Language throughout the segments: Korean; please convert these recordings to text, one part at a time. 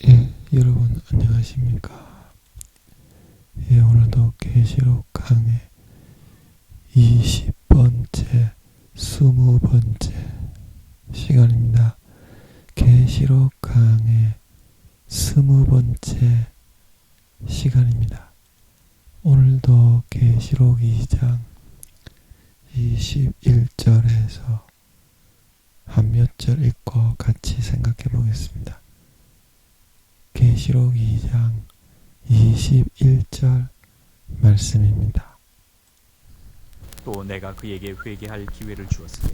여러분 안녕하십니까? 오늘도 계시록 강의 20번째, 20번째 시간입니다. 계시록 강의 20번째 시간입니다. 오늘도 계시록 2장 21절에서 한 몇 절 읽고 같이 생각해 보겠습니다. 계시록 2장 21절 말씀입니다. 또 내가 그에게 회개할 기회를 주었으되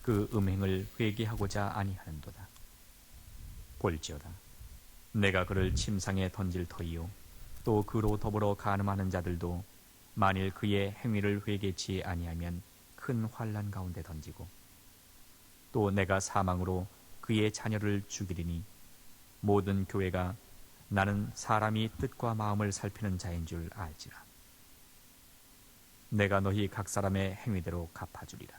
그 음행을 회개하고자 아니하는도다. 볼지어다 내가 그를 침상에 던질 터이요 또 그로 더불어 간음하는 자들도 만일 그의 행위를 회개치 아니하면 큰 환난 가운데 던지고 또 내가 사망으로 그의 자녀를 죽이리니 모든 교회가 나는 사람이 뜻과 마음을 살피는 자인 줄 알지라. 내가 너희 각 사람의 행위대로 갚아주리라.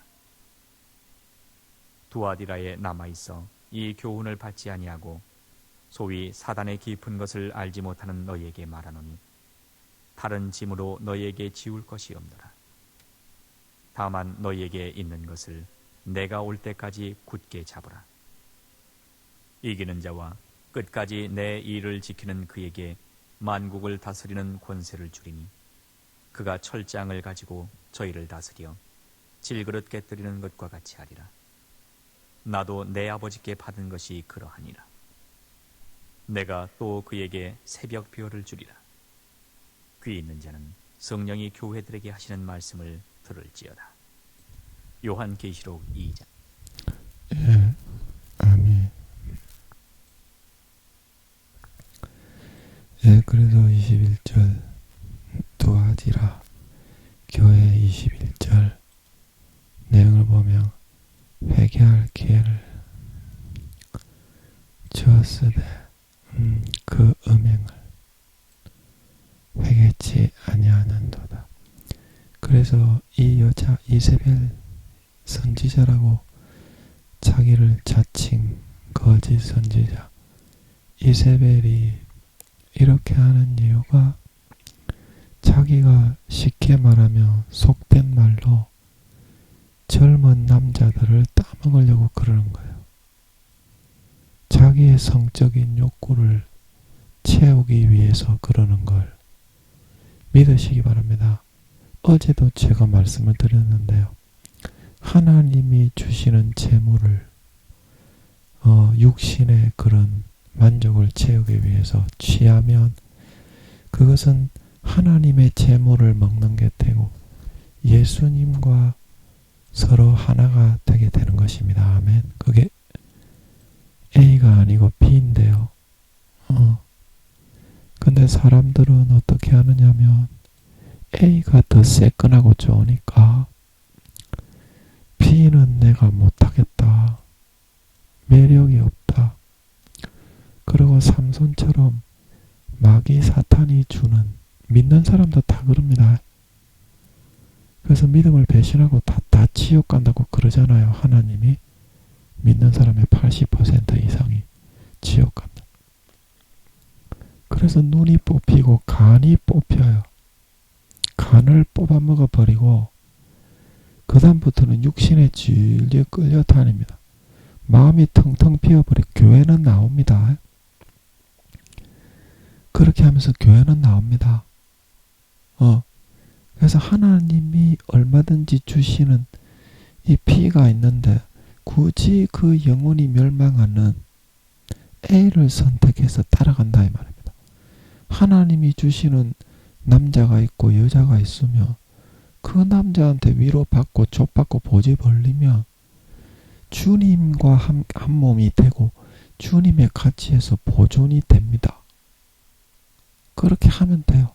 두아디라에 남아있어 이 교훈을 받지 아니하고 소위 사단의 깊은 것을 알지 못하는 너희에게 말하노니 다른 짐으로 너희에게 지울 것이 없노라. 다만 너희에게 있는 것을 내가 올 때까지 굳게 잡으라. 이기는 자와 끝까지 내 일을 지키는 그에게 만국을 다스리는 권세를 주리니 그가 철장을 가지고 저희를 다스려 질그릇 깨뜨리는 것과 같이 하리라. 나도 내 아버지께 받은 것이 그러하니라. 내가 또 그에게 새벽 표를 주리라. 귀 있는 자는 성령이 교회들에게 하시는 말씀을 들을지어다. 요한계시록 2장. 아멘. 그래서 21절 두아디라 교회 21절 내용을 보면 회개할 기회를 주었으되 그 음행을 회개치 아니하는도다. 그래서 이 여자 이세벨 선지자라고 자기를 자칭 거짓 선지자 이세벨이 이렇게 하는 이유가 자기가 쉽게 말하면 속된 말로 젊은 남자들을 따먹으려고 그러는 거예요. 자기의 성적인 욕구를 채우기 위해서 그러는 걸 믿으시기 바랍니다. 어제도 제가 말씀을 드렸는데요. 하나님이 주시는 재물을 육신의 그런 만족을 채우기 위해서 취하면 그것은 하나님의 재물을 먹는 게 되고 예수님과 서로 하나가 되게 되는 것입니다. 아멘. 그게 A가 아니고 B인데요. 근데 사람들은 어떻게 하느냐면 A가 더 새끈하고 좋으니까 B는 내가 못하겠다. 매력이 없다. 그리고 삼손처럼 마귀 사탄이 주는 믿는 사람도 다 그럽니다. 그래서 믿음을 배신하고 다 지옥 간다고 그러잖아요. 하나님이 믿는 사람의 80% 이상이 지옥 간다. 그래서 눈이 뽑히고 간이 뽑혀요. 간을 뽑아먹어 버리고 그 다음부터는 육신의 진리에 끌려다닙니다. 마음이 텅텅 비어버리고 교회는 나옵니다. 그렇게 하면서 교회는 나옵니다. 그래서 하나님이 얼마든지 주시는 이 피가 있는데 굳이 그 영혼이 멸망하는 A를 선택해서 따라간다 이 말입니다. 하나님이 주시는 남자가 있고 여자가 있으면 그 남자한테 위로받고 족받고 보지 벌리면 주님과 한 몸이 되고 주님의 가치에서 보존이 됩니다. 그렇게 하면 돼요.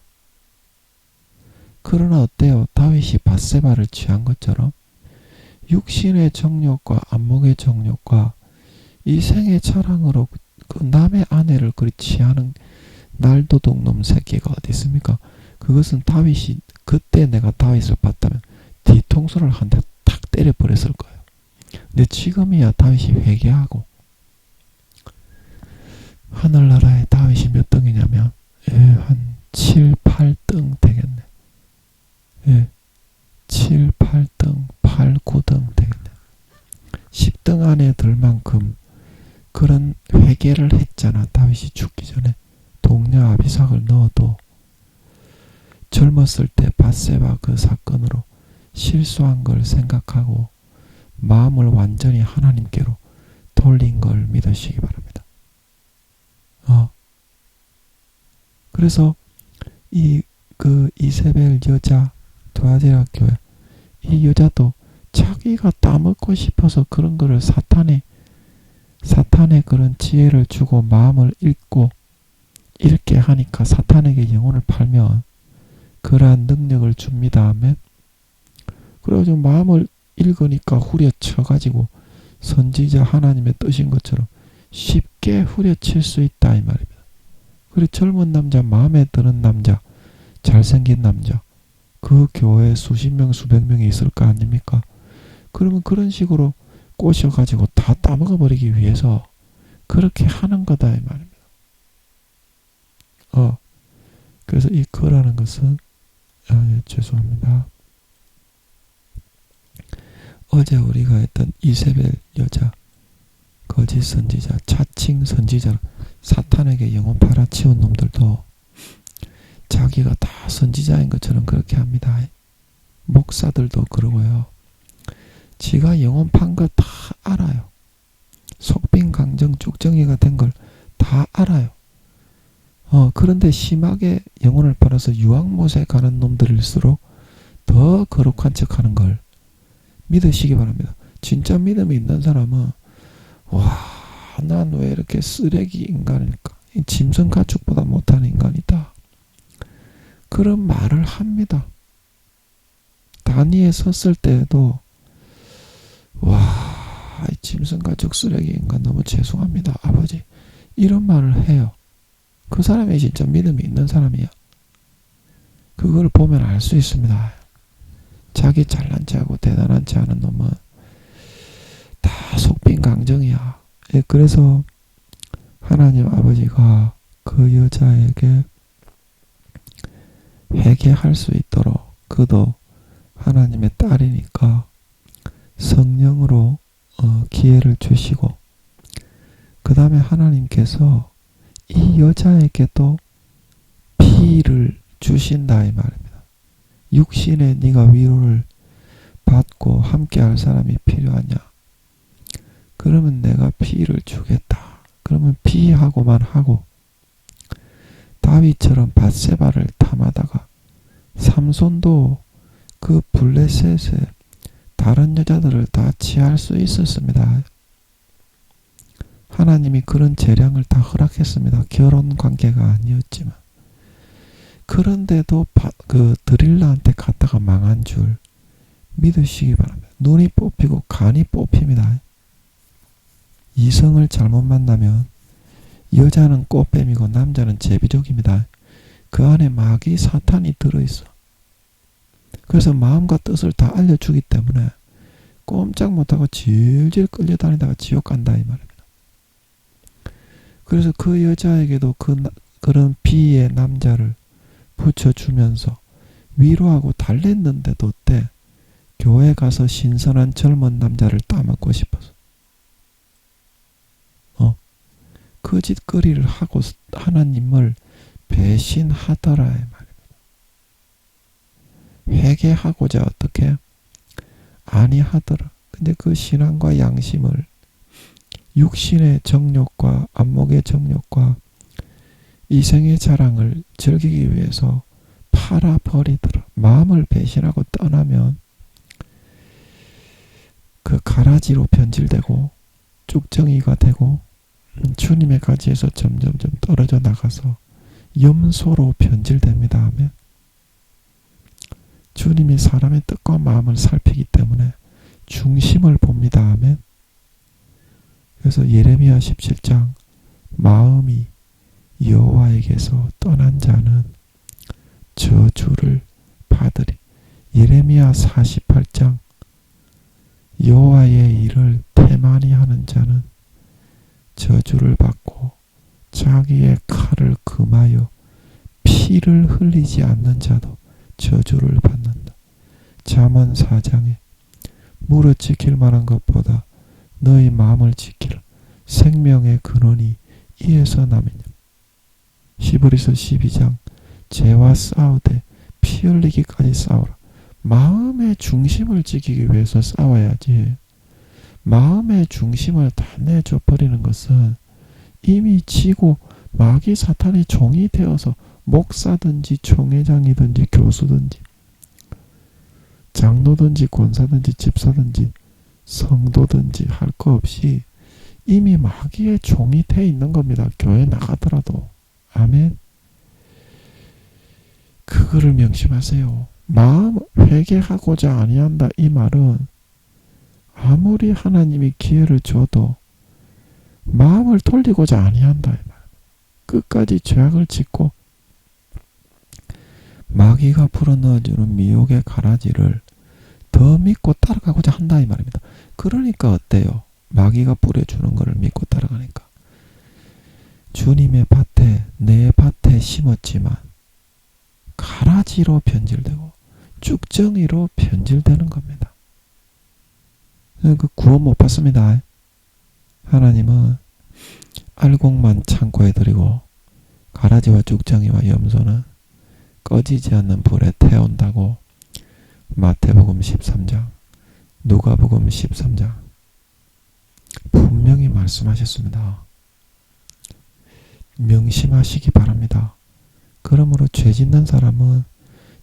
그러나 어때요? 다윗이 밧세바를 취한 것처럼 육신의 정욕과 안목의 정욕과 이 생의 자랑으로 그 남의 아내를 그리 취하는 날도둑 놈 새끼가 어디 있습니까? 그것은 다윗이 그때 내가 다윗을 봤다면 뒤통수를 한 대 탁 때려버렸을 거예요. 근데 지금이야 다윗이 회개하고 하늘나라에 회개를 했잖아. 다윗이 죽기 전에 동료 아비삭을 넣어도 젊었을 때 밧세바 그 사건으로 실수한 걸 생각하고 마음을 완전히 하나님께로 돌린 걸 믿으시기 바랍니다. 그래서 그 이세벨 여자 두아디라 교회, 이 여자도 자기가 따먹고 싶어서 그런 거를 사탄의 그런 지혜를 주고 마음을 읽게 하니까 사탄에게 영혼을 팔면 그러한 능력을 줍니다. 아멘. 그래가지고 마음을 읽으니까 후려쳐가지고 선지자 하나님의 뜻인 것처럼 쉽게 후려칠 수 있다 이 말입니다. 그리고 젊은 남자, 마음에 드는 남자, 잘생긴 남자, 그 교회에 수십 명 수백 명이 있을 거 아닙니까? 그러면 그런 식으로 꼬셔가지고 다 따먹어버리기 위해서 그렇게 하는 거다 이 말입니다. 그래서 이 거라는 것은 죄송합니다. 어제 우리가 했던 이세벨 여자, 거짓 선지자, 자칭 선지자, 사탄에게 영혼 팔아치운 놈들도 자기가 다 선지자인 것처럼 그렇게 합니다. 목사들도 그러고요. 지가 영혼 판 거 다 알아요. 속빈 강정 쭉정이가 된 걸 다 알아요. 그런데 심하게 영혼을 팔아서 유황못에 가는 놈들일수록 더 거룩한 척하는 걸 믿으시기 바랍니다. 진짜 믿음이 있는 사람은 난 왜 이렇게 쓰레기 인간일까? 짐승 가축보다 못하는 인간이다. 그런 말을 합니다. 단위에 섰을 때에도 짐승 가축 쓰레기 인간 너무 죄송합니다. 아버지. 이런 말을 해요. 그 사람이 진짜 믿음이 있는 사람이야. 그걸 보면 알 수 있습니다. 자기 잘난 체하고 대단한 체 하는 놈은 다 속빈 강정이야. 그래서 하나님 아버지가 그 여자에게 회개할 수 있도록, 그도 하나님의 딸이니까 성령으로 기회를 주시고, 그 다음에 하나님께서 이 여자에게도 피를 주신다 이 말입니다. 육신에 네가 위로를 받고 함께 할 사람이 필요하냐? 그러면 내가 피를 주겠다. 그러면 피하고만 하고, 다윗처럼 밧세바를 탐하다가 삼손도 그 블레셋에 다른 여자들을 다 취할 수 있었습니다. 하나님이 그런 재량을 다 허락했습니다. 결혼 관계가 아니었지만. 그런데도 그 드릴라한테 갔다가 망한 줄 믿으시기 바랍니다. 눈이 뽑히고 간이 뽑힙니다. 이성을 잘못 만나면 여자는 꽃뱀이고 남자는 제비족입니다. 그 안에 마귀 사탄이 들어있어. 그래서 마음과 뜻을 다 알려주기 때문에 꼼짝 못하고 질질 끌려다니다가 지옥 간다 이 말입니다. 그래서 그 여자에게도 그런 비의 남자를 붙여주면서 위로하고 달랬는데도 때 교회 가서 신선한 젊은 남자를 따먹고 싶어서 거짓거리를 하고 하나님을 배신하더라 이 말입니다. 회개하고자 어떻게 아니하더라. 근데 그 신앙과 양심을 육신의 정욕과 안목의 정욕과 이생의 자랑을 즐기기 위해서 팔아버리더라. 마음을 배신하고 떠나면 그 가라지로 변질되고 쭉정이가 되고 주님의 가지에서 점점점 떨어져 나가서 염소로 변질됩니다. 아멘. 주님이 사람의 뜻과 마음을 살피기 때문에 중심을 봅니다. 아멘. 그래서 예레미야 17장 마음이 여호와에게서 떠난 자는 저주를 받으리. 예레미야 48장 여호와의 일을 태만히 하는 자는 저주를 받고 자기의 칼을 금하여 피를 흘리지 않는 자도 저주를 받는다. 잠언 4장에 무릇 지킬 만한 것보다 너희 마음을 지키라. 생명의 근원이 이에서 남으냐. 히브리서 12장 죄와 싸우되 피 흘리기까지 싸우라. 마음의 중심을 지키기 위해서 싸워야지. 마음의 중심을 다 내줘 버리는 것은 이미 지고 마귀 사탄의 종이 되어서 목사든지 총회장이든지 교수든지 장로든지 권사든지 집사든지 성도든지 할 거 없이 이미 마귀의 종이 돼 있는 겁니다. 교회 나가더라도. 아멘. 그거를 명심하세요. 마음 회개하고자 아니한다 이 말은 아무리 하나님이 기회를 줘도 마음을 돌리고자 아니한다 이 말. 끝까지 죄악을 짓고 마귀가 불어넣어주는 미혹의 가라지를 더 믿고 따라가고자 한다 이 말입니다. 그러니까 어때요? 마귀가 뿌려주는 것을 믿고 따라가니까 주님의 밭에 내 밭에 심었지만 가라지로 변질되고 쭉정이로 변질되는 겁니다. 그 구원 못 받습니다. 하나님은 알곡만 창고에 들이고 가라지와 쭉정이와 염소는 꺼지지 않는 불에 태운다고 마태복음 13장 누가복음 13장 분명히 말씀하셨습니다. 명심하시기 바랍니다. 그러므로 죄 짓는 사람은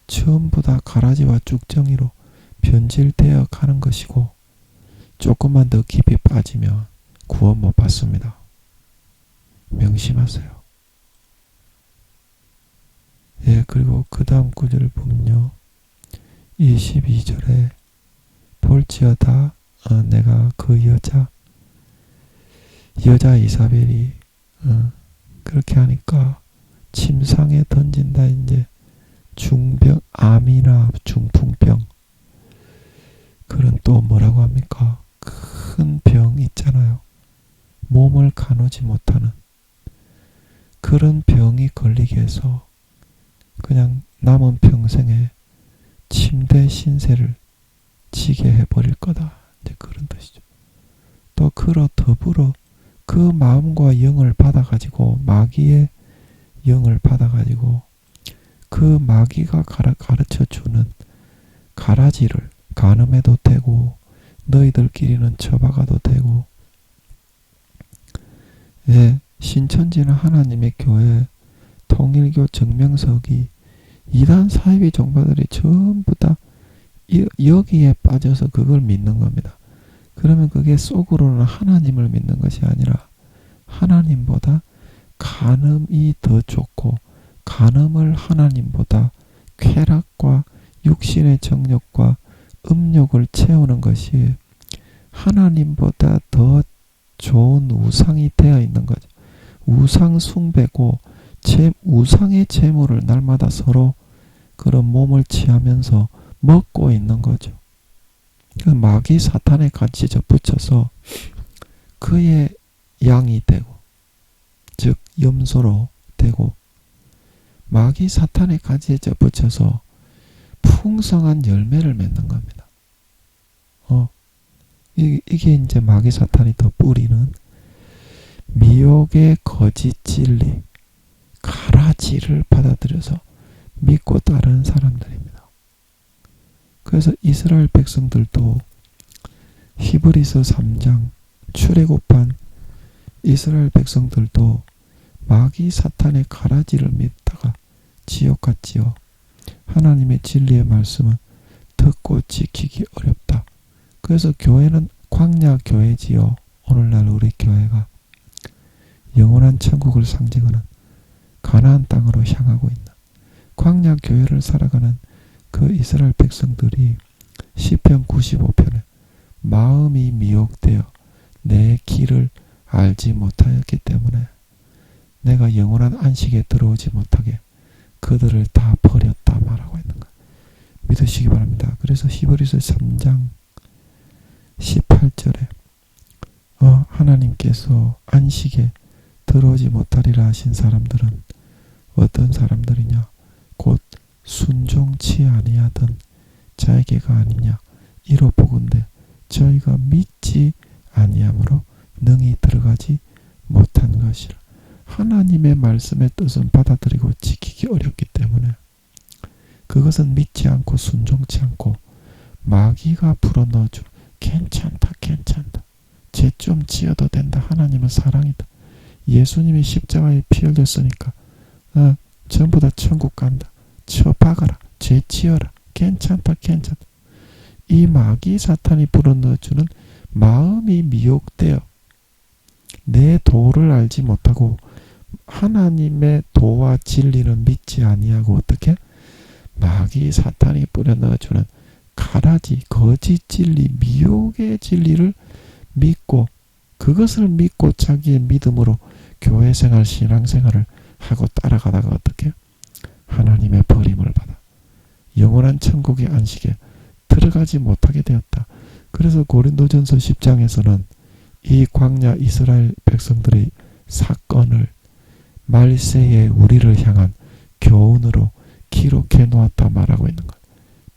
전부 다 가라지와 쭉정이로 변질되어 가는 것이고 조금만 더 깊이 빠지면 구원 못 받습니다. 명심하세요. 예, 그리고 그 다음 구절을 보면요. 22절에 볼지어다 내가 그 여자 이사벨이 그렇게 하니까 침상에 던진다. 이제 중병 암이나 중풍병 그런 또 뭐라고 합니까? 큰 병 있잖아요. 몸을 가누지 못하는 그런 병이 걸리게 해서 그냥 남은 평생에 침대 신세를 지게 해버릴 거다. 이제 그런 뜻이죠. 또 그로 더불어 그 마음과 영을 받아가지고 마귀의 영을 받아가지고 그 마귀가 가르쳐주는 가라지를 간음해도 되고 너희들끼리는 처박아도 되고 예, 신천지는 하나님의 교회 통일교 정명석이 이단 사이비 종파들이 전부 다 여기에 빠져서 그걸 믿는 겁니다. 그러면 그게 속으로는 하나님을 믿는 것이 아니라 하나님보다 간음이 더 좋고 간음을 하나님보다 쾌락과 육신의 정욕과 음욕을 채우는 것이 하나님보다 더 좋은 우상이 되어 있는 거죠. 우상 숭배고 우상의 재물을 날마다 서로 그런 몸을 취하면서 먹고 있는 거죠. 그 마귀 사탄에 같이 접붙여서 그의 양이 되고 즉 염소로 되고 마귀 사탄의 가지에 접붙여서 풍성한 열매를 맺는 겁니다. 이게 이제 마귀 사탄이 더 뿌리는 미혹의 거짓 진리, 가라지를 받아들여서 믿고 따르는 사람들입니다. 그래서 이스라엘 백성들도 히브리서 3장 출애굽한 이스라엘 백성들도 마귀 사탄의 가라지를 믿다가 지옥 갔지요. 하나님의 진리의 말씀은 듣고 지키기 어렵다. 그래서 교회는 광야 교회지요. 오늘날 우리 교회가 영원한 천국을 상징하는 가나안 땅으로 향하고 있는 광야 교회를 살아가는 그 이스라엘 백성들이 시편 95편에 마음이 미혹되어 내 길을 알지 못하였기 때문에 내가 영원한 안식에 들어오지 못하게 그들을 다 버렸다 말하고 있는 것 믿으시기 바랍니다. 그래서 히브리서 3장 18절에 하나님께서 안식에 들어오지 못하리라 하신 사람들은 어떤 사람들이냐? 곧 순종치 아니하던 자에게가 아니냐? 이로 보건대 저희가 믿지 아니함으로 능히 들어가지 못한 것이라. 하나님의 말씀의 뜻은 받아들이고 지키기 어렵기 때문에 그것은 믿지 않고 순종치 않고 마귀가 불어넣어줘. 괜찮다, 괜찮다. 죄 좀 지어도 된다. 하나님은 사랑이다. 예수님이 십자가에 피 흘렸으니까 전부 다 천국 간다. 쳐박아라. 죄 지어라. 괜찮다, 괜찮다. 이 마귀 사탄이 불어넣어주는 마음이 미혹되어 내 도를 알지 못하고 하나님의 도와 진리를 믿지 아니하고 어떻게? 마귀 사탄이 뿌려넣어주는 가라지, 거짓 진리, 미혹의 진리를 믿고 그것을 믿고 자기의 믿음으로 교회생활, 신앙생활을 하고 따라가다가 어떻게? 하나님의 버림을 받아 영원한 천국의 안식에 들어가지 못하게 되었다. 그래서 고린도전서 10장에서는 이 광야 이스라엘 백성들의 사건을 말세에 우리를 향한 교훈으로 기록해 놓았다 말하고 있는 것.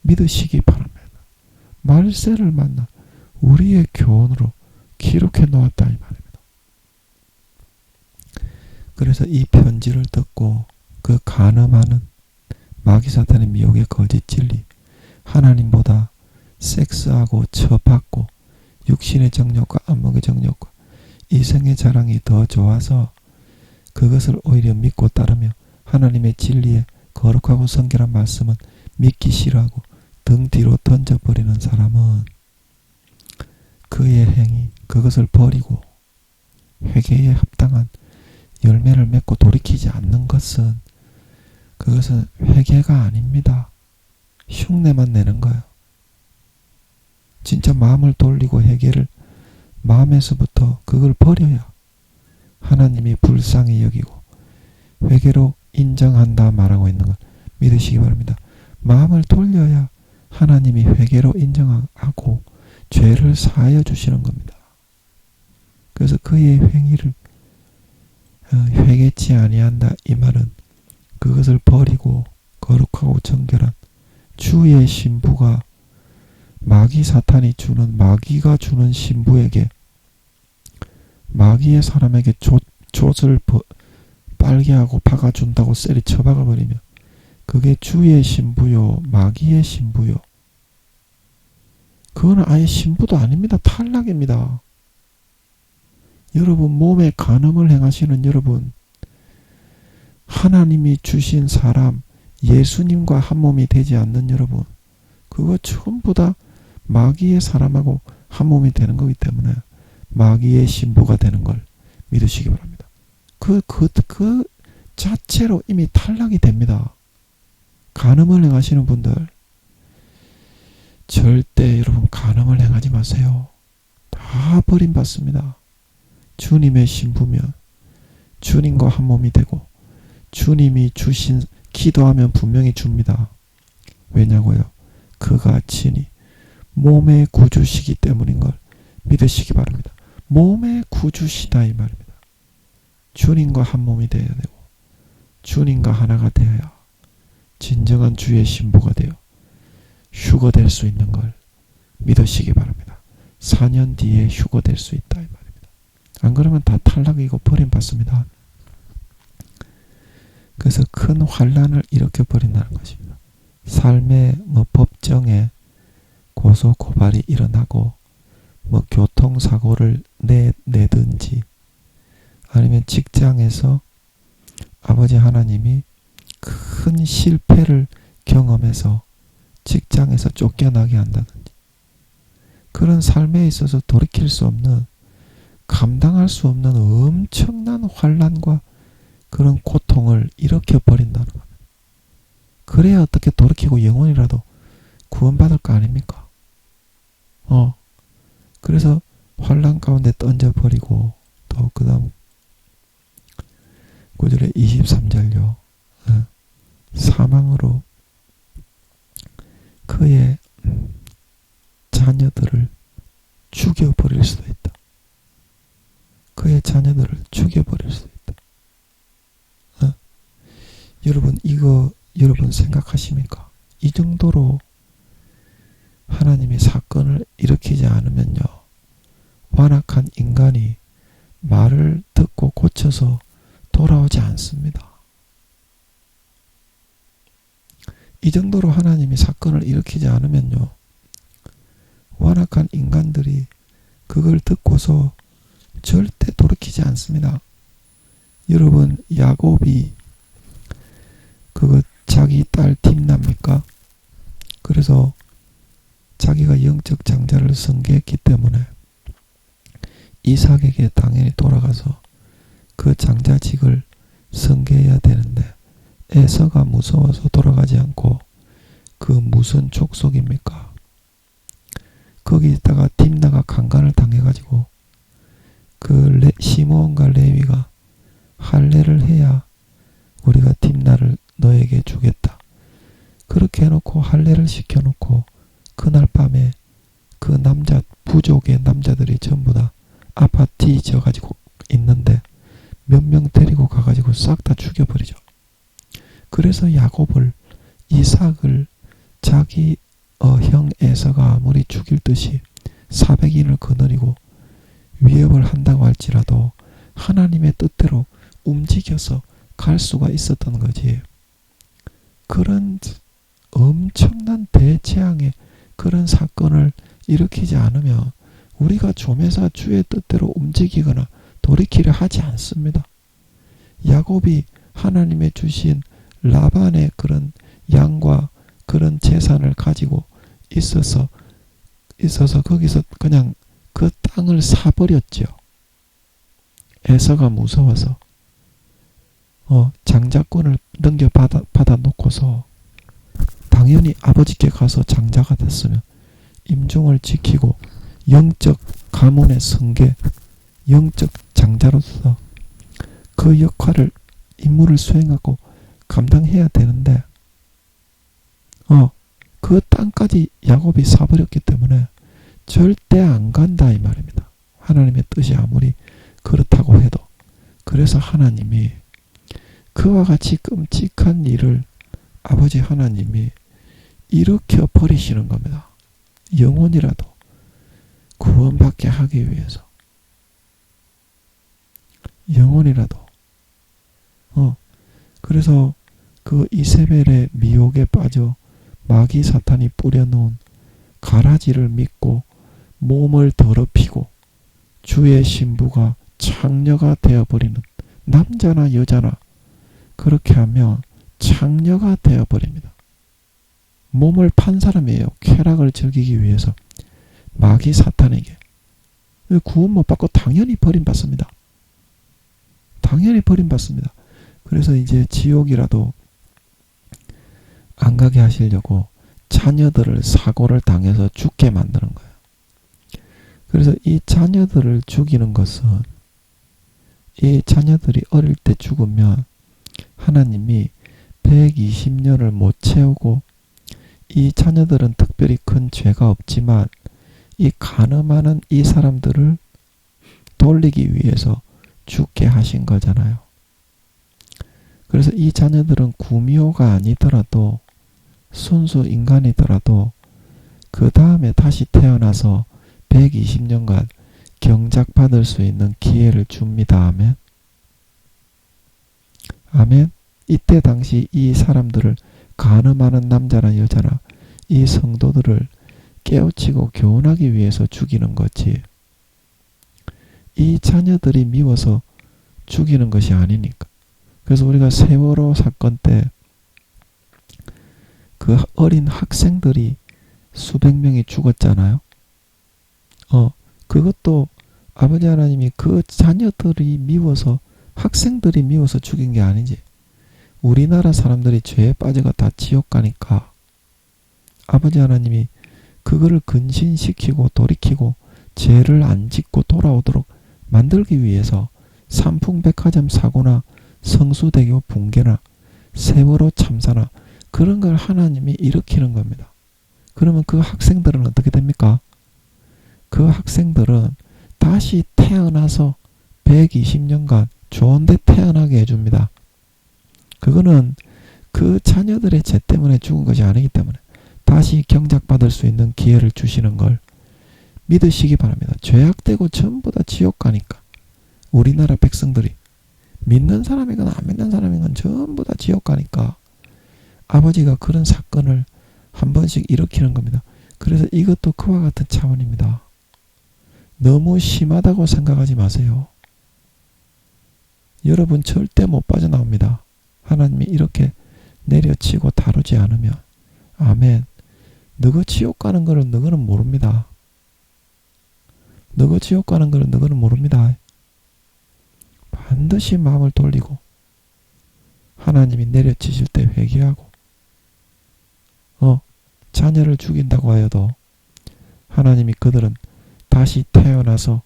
믿으시기 바랍니다. 말세를 만나 우리의 교훈으로 기록해 놓았다 이 말입니다. 그래서 이 편지를 듣고 그 간음하는 마귀 사탄의 미혹의 거짓 진리, 하나님보다 섹스하고 처받고 육신의 정욕과 안목의 정욕과 이생의 자랑이 더 좋아서 그것을 오히려 믿고 따르며 하나님의 진리에 거룩하고 성결한 말씀은 믿기 싫어하고 등 뒤로 던져버리는 사람은 그의 행위, 그것을 버리고 회개에 합당한 열매를 맺고 돌이키지 않는 것은 그것은 회개가 아닙니다. 흉내만 내는 거예요. 진짜 마음을 돌리고 회개를 마음에서부터 그걸 버려야 하나님이 불쌍히 여기고 회개로 인정한다 말하고 있는 걸 믿으시기 바랍니다. 마음을 돌려야 하나님이 회개로 인정하고 죄를 사하여 주시는 겁니다. 그래서 그의 행위를 회개치 아니한다 이 말은 그것을 버리고 거룩하고 정결한 주의 신부가 마귀 사탄이 주는 마귀가 주는 신부에게 마귀의 사람에게 돛을 빨게 하고 박아준다고 셀이 쳐박아버리면 그게 주의 신부요 마귀의 신부요 그거는 아예 신부도 아닙니다. 탈락입니다. 여러분 몸에 간음을 행하시는 여러분 하나님이 주신 사람 예수님과 한 몸이 되지 않는 여러분 그거 전부 다 마귀의 사람하고 한 몸이 되는 거기 때문에 마귀의 신부가 되는 걸 믿으시기 바랍니다. 그 자체로 이미 탈락이 됩니다. 간음을 행하시는 분들 절대 여러분 간음을 행하지 마세요. 다 버림받습니다. 주님의 신부면 주님과 한 몸이 되고 주님이 주신 기도하면 분명히 줍니다. 왜냐고요? 그가 친히 몸의 구주시기 때문인 걸 믿으시기 바랍니다. 몸의 구주시다 이 말입니다. 주님과 한 몸이 되어야 되고 주님과 하나가 되어야 진정한 주의 신부가 되어 휴거될 수 있는 걸 믿으시기 바랍니다. 4년 뒤에 휴거될 수 있다 이 말입니다. 안 그러면 다 탈락이고 버림받습니다. 그래서 큰 환란을 일으켜버린다는 것입니다. 삶의 법정에 고소 고발이 일어나고 교통사고를 내든지 아니면 직장에서 아버지 하나님이 큰 실패를 경험해서 직장에서 쫓겨나게 한다든지 그런 삶에 있어서 돌이킬 수 없는 감당할 수 없는 엄청난 환란과 그런 고통을 일으켜버린다는 겁니다. 그래야 어떻게 돌이키고 영혼이라도 구원받을 거 아닙니까? 그래서 환란 가운데 던져버리고 또 그 다음 9절에 23절요. 사망으로 그의 자녀들을 죽여버릴 수도 있다. 그의 자녀들을 죽여버릴 수도 있다. 여러분 이거 여러분 생각하십니까? 이 정도로 하나님이 사건을 일으키지 않으면요. 완악한 인간이 말을 듣고 고쳐서 돌아오지 않습니다. 이 정도로 하나님이 사건을 일으키지 않으면요, 완악한 인간들이 그걸 듣고서 절대 돌이키지 않습니다. 여러분, 야곱이 그거 자기 딸 딥납니까? 그래서 자기가 영적 장자를 성계했기 때문에 이삭에게 당연히 돌아가서 그 장자직을 성계해야 되는데 에서가 무서워서 돌아가지 않고 그 무슨 족속입니까? 거기다가 딥나가 강간을 당해가지고 그 시므온과 레위가 할례를 해야 우리가 딥나를 너에게 주겠다. 그렇게 해놓고 할례를 시켜놓고 그날 밤에 그 남자 부족의 남자들이 전부 다 아파트 지어가지고 있는데 몇 명 데리고 가가지고 싹 다 죽여버리죠. 그래서 야곱을 이삭을 자기 형 에서가 아무리 죽일 듯이 400인을 거느리고 위협을 한다고 할지라도 하나님의 뜻대로 움직여서 갈 수가 있었던 거지. 그런 엄청난 대재앙의 그런 사건을 일으키지 않으면 우리가 조매사 주의 뜻대로 움직이거나 돌이키려 하지 않습니다. 야곱이 하나님의 주신 라반의 그런 양과 그런 재산을 가지고 있어서 거기서 그냥 그 땅을 사버렸죠. 에서가 무서워서 장자권을 받아 놓고서 당연히 아버지께 가서 장자가 됐으면 임종을 지키고 영적 가문의 성계, 영적 장자로서 그 역할을 임무를 수행하고 감당해야 되는데 그 땅까지 야곱이 사버렸기 때문에 절대 안 간다 이 말입니다. 하나님의 뜻이 아무리 그렇다고 해도. 그래서 하나님이 그와 같이 끔찍한 일을 아버지 하나님이 일으켜 버리시는 겁니다. 영혼이라도 구원받게 하기 위해서. 영혼이라도. 그래서 그 이세벨의 미혹에 빠져 마귀 사탄이 뿌려놓은 가라지를 믿고 몸을 더럽히고 주의 신부가 창녀가 되어버리는, 남자나 여자나 그렇게 하면 창녀가 되어버립니다. 몸을 판 사람이에요. 쾌락을 즐기기 위해서 마귀 사탄에게. 구원 못 받고 당연히 버림받습니다. 당연히 버림받습니다. 그래서 이제 지옥이라도 안 가게 하시려고 자녀들을 사고를 당해서 죽게 만드는 거예요. 그래서 이 자녀들을 죽이는 것은, 이 자녀들이 어릴 때 죽으면 하나님이 120년을 못 채우고, 이 자녀들은 특별히 큰 죄가 없지만 이 가늠하는 이 사람들을 돌리기 위해서 죽게 하신 거잖아요. 그래서 이 자녀들은 구미호가 아니더라도 순수 인간이더라도 그 다음에 다시 태어나서 120년간 경작받을 수 있는 기회를 줍니다. 아멘. 아멘. 이때 당시 이 사람들을 간음하는 남자나 여자나 이 성도들을 깨우치고 교훈하기 위해서 죽이는 거지, 이 자녀들이 미워서 죽이는 것이 아니니까. 그래서 우리가 세월호 사건 때 그 어린 학생들이 수백 명이 죽었잖아요. 그것도 아버지 하나님이 그 자녀들이 미워서, 학생들이 미워서 죽인 게 아니지. 우리나라 사람들이 죄에 빠져가 다 지옥 가니까 아버지 하나님이 그거를 근신시키고 돌이키고 죄를 안 짓고 돌아오도록 만들기 위해서 삼풍백화점 사고나 성수대교 붕괴나 세월호 참사나 그런 걸 하나님이 일으키는 겁니다. 그러면 그 학생들은 어떻게 됩니까? 그 학생들은 다시 태어나서 120년간 좋은데 태어나게 해줍니다. 그거는 그 자녀들의 죄 때문에 죽은 것이 아니기 때문에 다시 경작받을 수 있는 기회를 주시는 걸 믿으시기 바랍니다. 죄악되고 전부 다 지옥 가니까 우리나라 백성들이 믿는 사람이건 안 믿는 사람이건 전부 다 지옥 가니까 아버지가 그런 사건을 한 번씩 일으키는 겁니다. 그래서 이것도 그와 같은 차원입니다. 너무 심하다고 생각하지 마세요. 여러분 절대 못 빠져나옵니다. 하나님이 이렇게 내려치고 다루지 않으면. 아멘. 너가 지옥 가는 거를 너희는 모릅니다. 너가 지옥 가는 거를 너희는 모릅니다. 반드시 마음을 돌리고 하나님이 내려치실 때 회개하고 자녀를 죽인다고 하여도 하나님이 그들은 다시 태어나서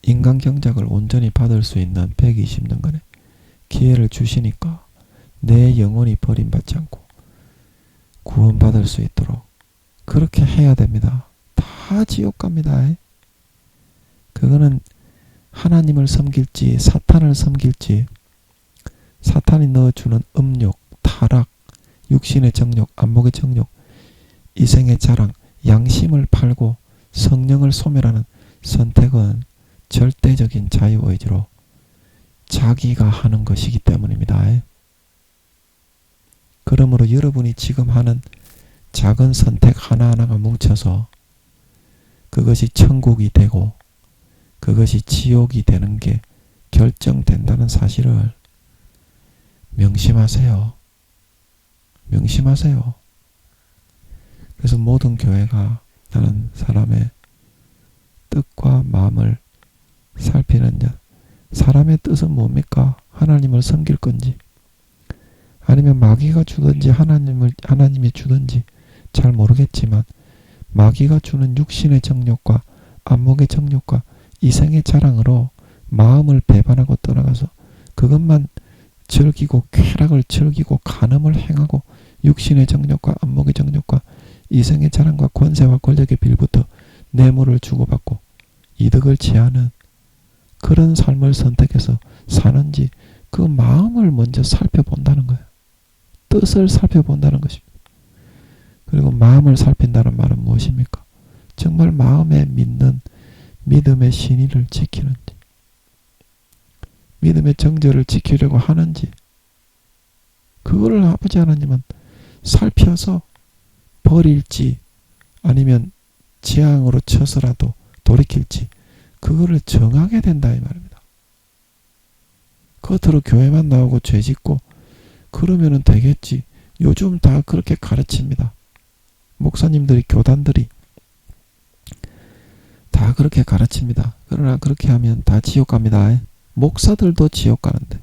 인간 경작을 온전히 받을 수 있는 120년간의 기회를 주시니까 내 영혼이 버림받지 않고 구원받을 수 있도록 그렇게 해야 됩니다. 다 지옥 갑니다. 그거는 하나님을 섬길지 사탄을 섬길지 사탄이 넣어주는 음욕, 타락, 육신의 정욕, 안목의 정욕, 이생의 자랑, 양심을 팔고 성령을 소멸하는 선택은 절대적인 자유의지로 자기가 하는 것이기 때문입니다. 그러므로 여러분이 지금 하는 작은 선택 하나하나가 뭉쳐서 그것이 천국이 되고 그것이 지옥이 되는 게 결정된다는 사실을 명심하세요. 명심하세요. 그래서 모든 교회가 나는 사람의 뜻과 마음을 살피는 자. 사람의 뜻은 뭡니까? 하나님을 섬길 건지 아니면 마귀가 주든지 하나님이 주든지 잘 모르겠지만 마귀가 주는 육신의 정욕과 안목의 정욕과 이생의 자랑으로 마음을 배반하고 떠나가서 그것만 즐기고 쾌락을 즐기고 간음을 행하고 육신의 정욕과 안목의 정욕과 이생의 자랑과 권세와 권력의 빌부터 뇌물을 주고받고 이득을 취하는 그런 삶을 선택해서 사는지 그 마음을 먼저 살펴본다는 거예요. 뜻을 살펴본다는 것입니다. 그리고 마음을 살핀다는 말은 무엇입니까? 정말 마음에 믿는 믿음의 신의를 지키는지 믿음의 정절을 지키려고 하는지 그거를 아버지 하나님은 살펴서 버릴지 아니면 재앙으로 쳐서라도 돌이킬지 그거를 정하게 된다 이 말입니다. 겉으로 교회만 나오고 죄 짓고 그러면은 되겠지. 요즘 다 그렇게 가르칩니다. 목사님들이 교단들이 다 그렇게 가르칩니다. 그러나 그렇게 하면 다 지옥 갑니다. 목사들도 지옥 가는데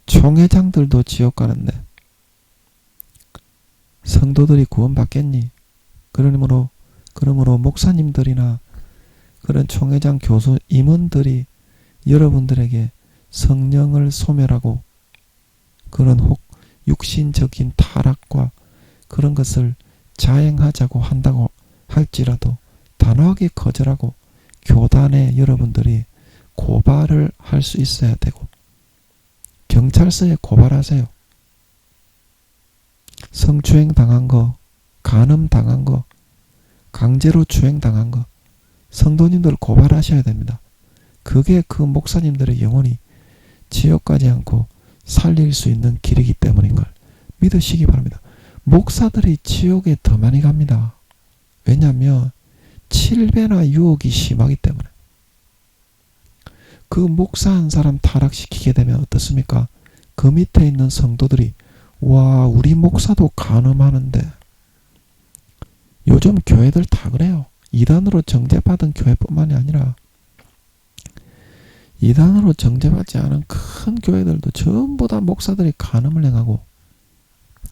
총회장들도 지옥 가는데 성도들이 구원받겠니? 그러므로 목사님들이나 그런 총회장 교수 임원들이 여러분들에게 성령을 소멸하고 그런 육신적인 타락과 그런 것을 자행하자고 한다고 할지라도 단호하게 거절하고 교단에 여러분들이 고발을 할 수 있어야 되고 경찰서에 고발하세요. 성추행 당한 거, 간음 당한 거, 강제로 추행 당한 거 성도님들 고발하셔야 됩니다. 그게 그 목사님들의 영혼이 지옥 가지 않고 살릴 수 있는 길이기 때문인 걸 믿으시기 바랍니다. 목사들이 지옥에 더 많이 갑니다. 왜냐하면 7배나 유혹이 심하기 때문에. 그 목사 한 사람 타락시키게 되면 어떻습니까? 그 밑에 있는 성도들이 와 우리 목사도 간음하는데 요즘 교회들 다 그래요. 이단으로 정죄받은 교회뿐만이 아니라 이단으로 정죄받지 않은 큰 교회들도 전부 다 목사들이 간음을 행하고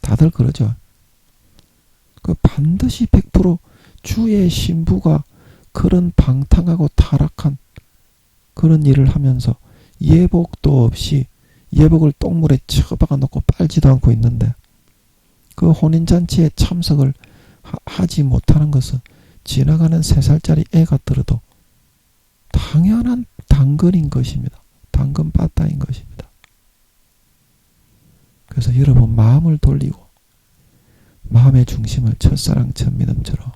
다들 그러죠. 그 반드시 100% 주의 신부가 그런 방탕하고 타락한 그런 일을 하면서 예복도 없이 예복을 똥물에 처박아 놓고 빨지도 않고 있는데 그 혼인잔치에 참석을 하지 못하는 것은 지나가는 3살짜리 애가 들어도 당연한 당근인 것입니다. 당근 바다인 것입니다. 그래서 여러분 마음을 돌리고 마음의 중심을 첫사랑 첫 믿음처럼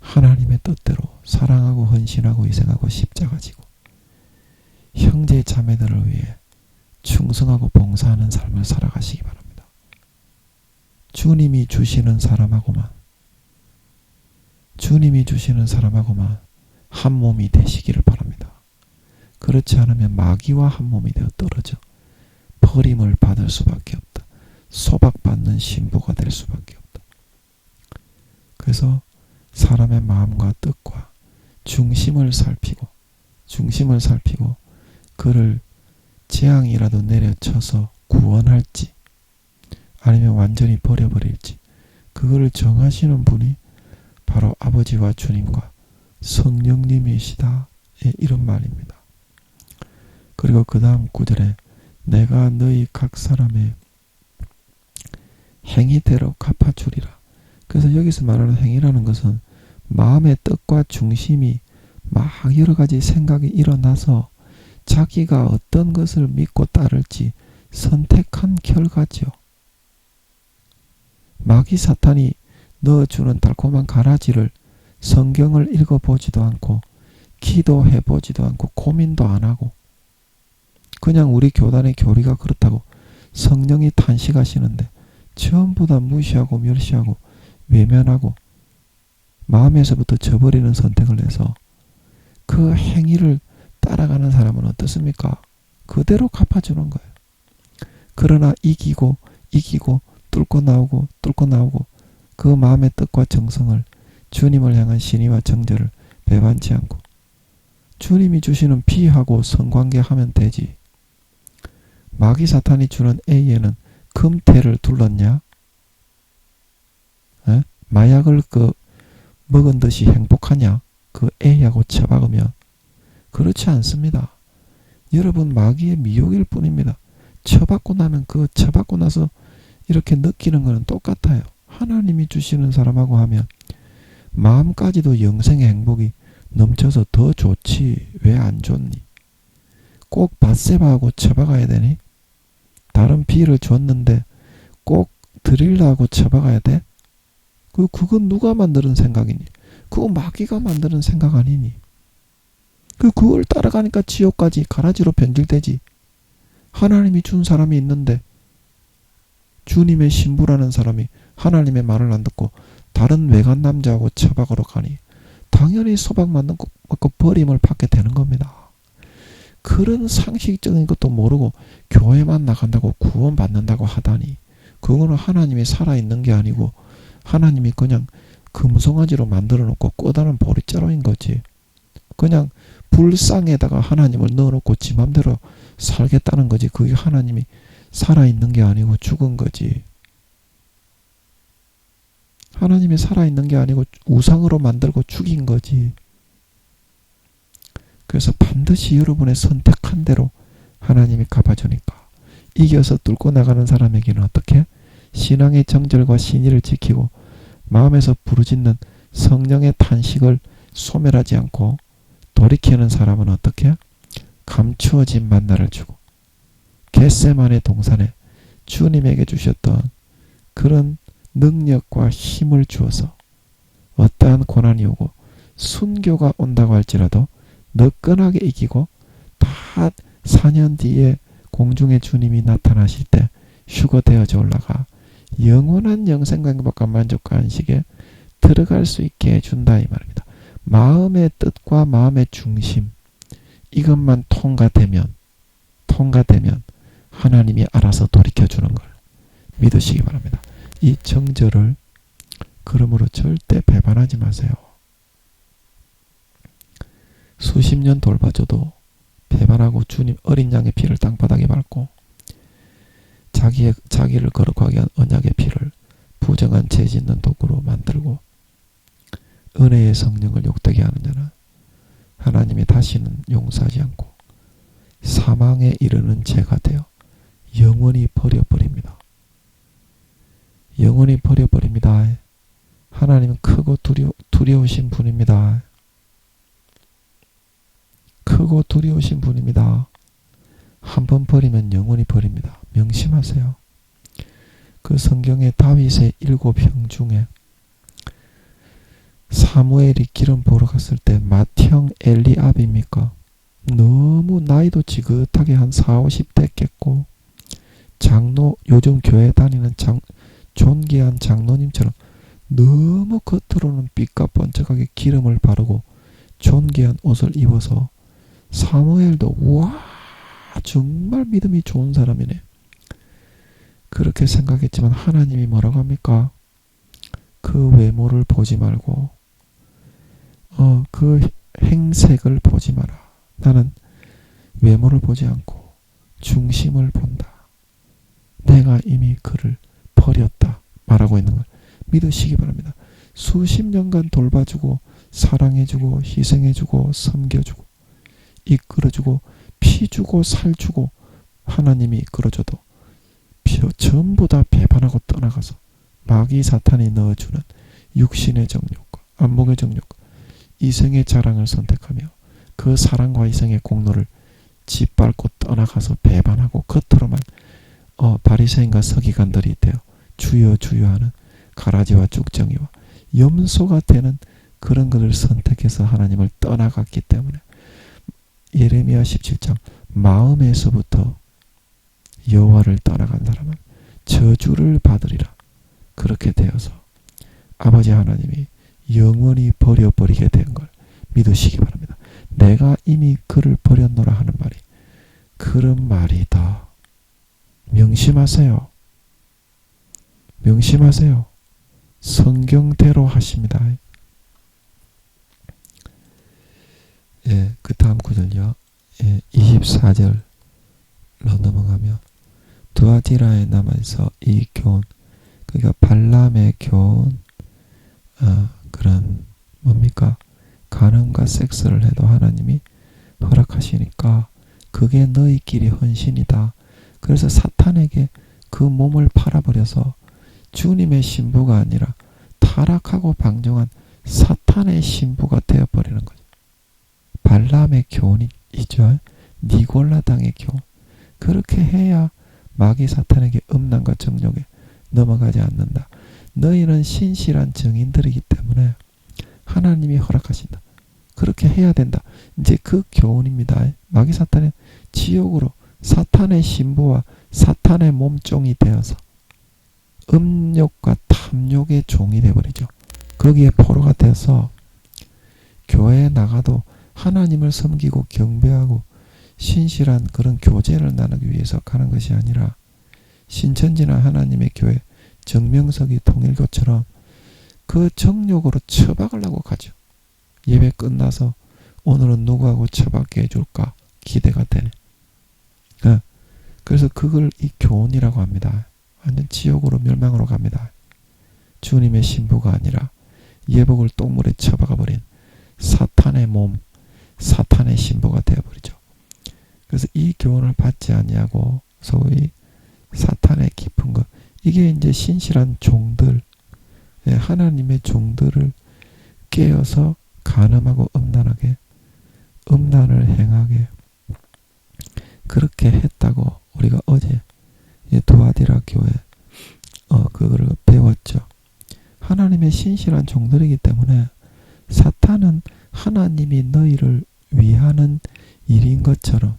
하나님의 뜻대로 사랑하고 헌신하고 희생하고 십자가 지고 형제 자매들을 위해 충성하고 봉사하는 삶을 살아가시기 바랍니다. 주님이 주시는 사람하고만 한 몸이 되시기를 바랍니다. 그렇지 않으면 마귀와 한 몸이 되어 떨어져 버림을 받을 수밖에 없다. 소박받는 신부가 될 수밖에 없다. 그래서 사람의 마음과 뜻과 중심을 살피고 그를 재앙이라도 내려쳐서 구원할지 아니면 완전히 버려버릴지 그거를 정하시는 분이 바로 아버지와 주님과 성령님이시다. 이런 말입니다. 그리고 그 다음 구절에 내가 너희 각 사람의 행위대로 갚아주리라. 그래서 여기서 말하는 행위라는 것은 마음의 뜻과 중심이 막 여러 가지 생각이 일어나서 자기가 어떤 것을 믿고 따를지 선택한 결과죠. 마귀 사탄이 넣어주는 달콤한 가라지를 성경을 읽어보지도 않고 기도해보지도 않고 고민도 안하고 그냥 우리 교단의 교리가 그렇다고 성령이 탄식하시는데 전부 다 무시하고 멸시하고 외면하고 마음에서부터 저버리는 선택을 해서 그 행위를 따라가는 사람은 어떻습니까? 그대로 갚아주는 거예요. 그러나 이기고 뚫고 나오고 그 마음의 뜻과 정성을 주님을 향한 신의와 정절을 배반치 않고 주님이 주시는 피하고 성관계하면 되지. 마귀 사탄이 주는 A에는 금태를 둘렀냐? 마약을 먹은 듯이 행복하냐? 그 A하고 처박으면 그렇지 않습니다. 여러분 마귀의 미혹일 뿐입니다. 처박고 나서 이렇게 느끼는 것은 똑같아요. 하나님이 주시는 사람하고 하면 마음까지도 영생의 행복이 넘쳐서 더 좋지. 왜 안 좋니? 꼭 밧세바하고 처박아야 되니? 다른 비를 줬는데 꼭 드릴라하고 처박아야 돼? 그건 누가 만드는 생각이니? 그거 마귀가 만드는 생각 아니니? 그걸 따라가니까 지옥까지 가라지로 변질되지. 하나님이 준 사람이 있는데 주님의 신부라는 사람이 하나님의 말을 안 듣고 다른 외간 남자하고 처박으러 가니 당연히 소박 맞고 버림을 받게 되는 겁니다. 그런 상식적인 것도 모르고 교회만 나간다고 구원받는다고 하다니 그거는 하나님이 살아있는 게 아니고 하나님이 그냥 금송아지로 만들어 놓고 꼬다는 보리자루인 거지. 그냥 불상에다가 하나님을 넣어놓고 지 맘대로 살겠다는 거지. 그게 하나님이 살아있는 게 아니고 죽은 거지. 하나님이 살아있는 게 아니고 우상으로 만들고 죽인 거지. 그래서 반드시 여러분의 선택한 대로 하나님이 갚아주니까 이겨서 뚫고 나가는 사람에게는 어떻게? 신앙의 정절과 신의를 지키고 마음에서 부르짖는 성령의 탄식을 소멸하지 않고 돌이키는 사람은 어떻게? 감추어진 만나를 주고 겟세마네 동산에 주님에게 주셨던 그런 능력과 힘을 주어서 어떠한 고난이 오고 순교가 온다고 할지라도 너끈하게 이기고 다 4년 뒤에 공중에 주님이 나타나실 때 휴거되어져 올라가 영원한 영생강박과 만족과 안식에 들어갈 수 있게 해준다 이 말입니다. 마음의 뜻과 마음의 중심 이것만 통과되면 하나님이 알아서 돌이켜주는 걸 믿으시기 바랍니다. 이 정절을 그러므로 절대 배반하지 마세요. 수십 년 돌봐줘도 배반하고 주님 어린 양의 피를 땅바닥에 밟고 자기를 거룩하게 한 언약의 피를 부정한 죄 짓는 도구로 만들고 은혜의 성령을 욕되게 하는 자는 하나님이 다시는 용서하지 않고 사망에 이르는 죄가 되어 영원히 버려버립니다. 영원히 버려버립니다. 하나님은 크고 두려우신 분입니다. 크고 두려우신 분입니다. 한번 버리면 영원히 버립니다. 명심하세요. 그 성경의 다윗의 7형 중에 사무엘이 기름 부으러 갔을 때 맏형 엘리압입니까? 너무 나이도 지긋하게 한 4, 50대 깼고 장로, 요즘 교회 다니는 존귀한 장로님처럼 너무 겉으로는 삐까뻔쩍하게 기름을 바르고 존귀한 옷을 입어서 사무엘도 와 정말 믿음이 좋은 사람이네 그렇게 생각했지만 하나님이 뭐라고 합니까? 그 외모를 보지 말고 그 행색을 보지 마라. 나는 외모를 보지 않고 중심을 본다. 내가 이미 그를 버렸다. 말하고 있는 걸 믿으시기 바랍니다. 수십 년간 돌봐주고 사랑해주고 희생해주고 섬겨주고 이끌어주고 피주고 살주고 하나님이 이끌어줘도 전부 다 배반하고 떠나가서 마귀 사탄이 넣어주는 육신의 정욕과 안목의 정욕과 이생의 자랑을 선택하며 그 사랑과 이생의 공로를 짓밟고 떠나가서 배반하고 겉으로만 바리새인과 서기관들이 되어 주여 주여 하는 가라지와 쭉정이와 염소가 되는 그런 것을 선택해서 하나님을 떠나갔기 때문에 예레미야 17장 마음에서부터 여호와를 떠나간 사람은 저주를 받으리라. 그렇게 되어서 아버지 하나님이 영원히 버려버리게 된 걸 믿으시기 바랍니다. 내가 이미 그를 버렸노라 하는 말이 그런 말이다. 명심하세요. 명심하세요. 성경대로 하십니다. 예, 그 다음 구절요. 예, 24절로 넘어가면 두아디라에 남아서 이 교훈, 그러니까 발람의 교훈, 그런 뭡니까? 간음과 섹스를 해도 하나님이 허락하시니까 그게 너희끼리 헌신이다. 그래서 사탄에게 그 몸을 팔아버려서 주님의 신부가 아니라 타락하고 방종한 사탄의 신부가 되어버리는 거죠. 발람의 교훈이죠. 니골라당의 교훈. 그렇게 해야 마귀 사탄에게 음란과 정욕에 넘어가지 않는다. 너희는 신실한 증인들이기 때문에 하나님이 허락하신다. 그렇게 해야 된다. 이제 그 교훈입니다. 마귀 사탄은 지옥으로 사탄의 신부와 사탄의 몸종이 되어서 음욕과 탐욕의 종이 되어버리죠. 거기에 포로가 되어서 교회에 나가도 하나님을 섬기고 경배하고 신실한 그런 교제를 나누기 위해서 가는 것이 아니라 신천지나 하나님의 교회 정명석이 통일교처럼 그 정욕으로 처박으려고 가죠. 예배 끝나서 오늘은 누구하고 처박게 해줄까 기대가 되네. 그래서 그걸 이 교훈이라고 합니다. 완전 지옥으로 멸망으로 갑니다. 주님의 신부가 아니라 예복을 똥물에 처박아버린 사탄의 몸, 사탄의 신부가 되어버리죠. 그래서 이 교훈을 받지 아니하고 소위 사탄의 깊은 것, 이게 이제 신실한 종들, 하나님의 종들을 깨어서 간음하고 음란하게, 음란을 행하게 그렇게 했다고 우리가 어제 두아디라 교회 그거를 배웠죠. 하나님의 신실한 종들이기 때문에 사탄은 하나님이 너희를 위하는 일인 것처럼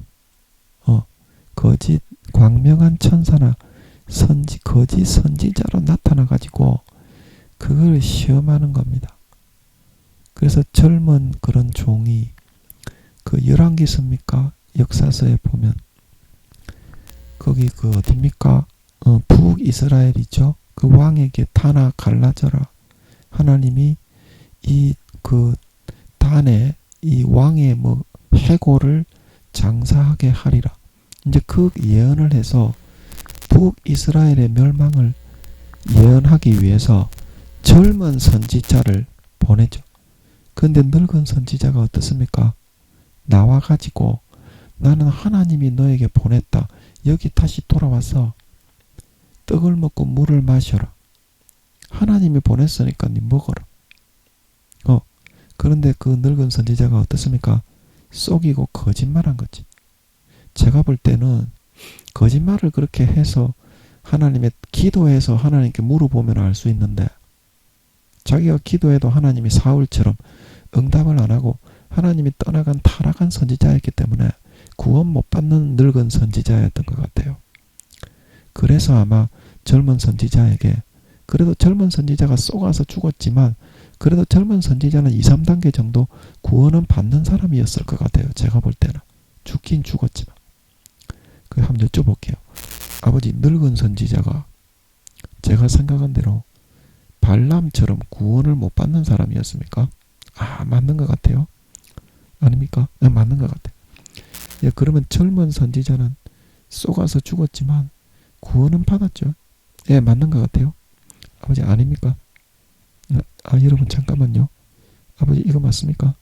거짓 광명한 천사나 거짓 선지자로 나타나가지고 그걸 시험하는 겁니다. 그래서 젊은 그런 종이 그 열왕기서입니까? 역사서에 보면 거기 그 어딥니까? 북이스라엘이죠. 그 왕에게 다나 갈라져라. 하나님이 이 그 단에 이 왕의 뭐 해골을 장사하게 하리라. 이제 그 예언을 해서 북이스라엘의 멸망을 예언하기 위해서 젊은 선지자를 보내죠. 그런데 늙은 선지자가 어떻습니까? 나와가지고 나는 하나님이 너에게 보냈다. 여기 다시 돌아와서 떡을 먹고 물을 마셔라. 하나님이 보냈으니까 네 먹어라. 그런데 그 늙은 선지자가 어떻습니까? 속이고 거짓말한 거지. 제가 볼 때는 거짓말을 그렇게 해서 하나님의 기도해서 하나님께 물어보면 알 수 있는데 자기가 기도해도 하나님이 사울처럼 응답을 안 하고 하나님이 떠나간 타락한 선지자였기 때문에 구원 못 받는 늙은 선지자였던 것 같아요. 그래서 아마 젊은 선지자에게, 그래도 젊은 선지자가 쏘가서 죽었지만 그래도 젊은 선지자는 2, 3단계 정도 구원은 받는 사람이었을 것 같아요. 제가 볼 때는. 죽긴 죽었지만. 그래서 한번 여쭤볼게요. 아버지, 늙은 선지자가 제가 생각한 대로 발람처럼 구원을 못 받는 사람이었습니까? 맞는 것 같아요. 아닙니까? 네, 맞는 것 같아요. 예, 그러면 젊은 선지자는 쏘가서 죽었지만 구원은 받았죠. 예, 맞는 것 같아요. 아버지, 아닙니까? 여러분 잠깐만요. 아버지, 이거 맞습니까?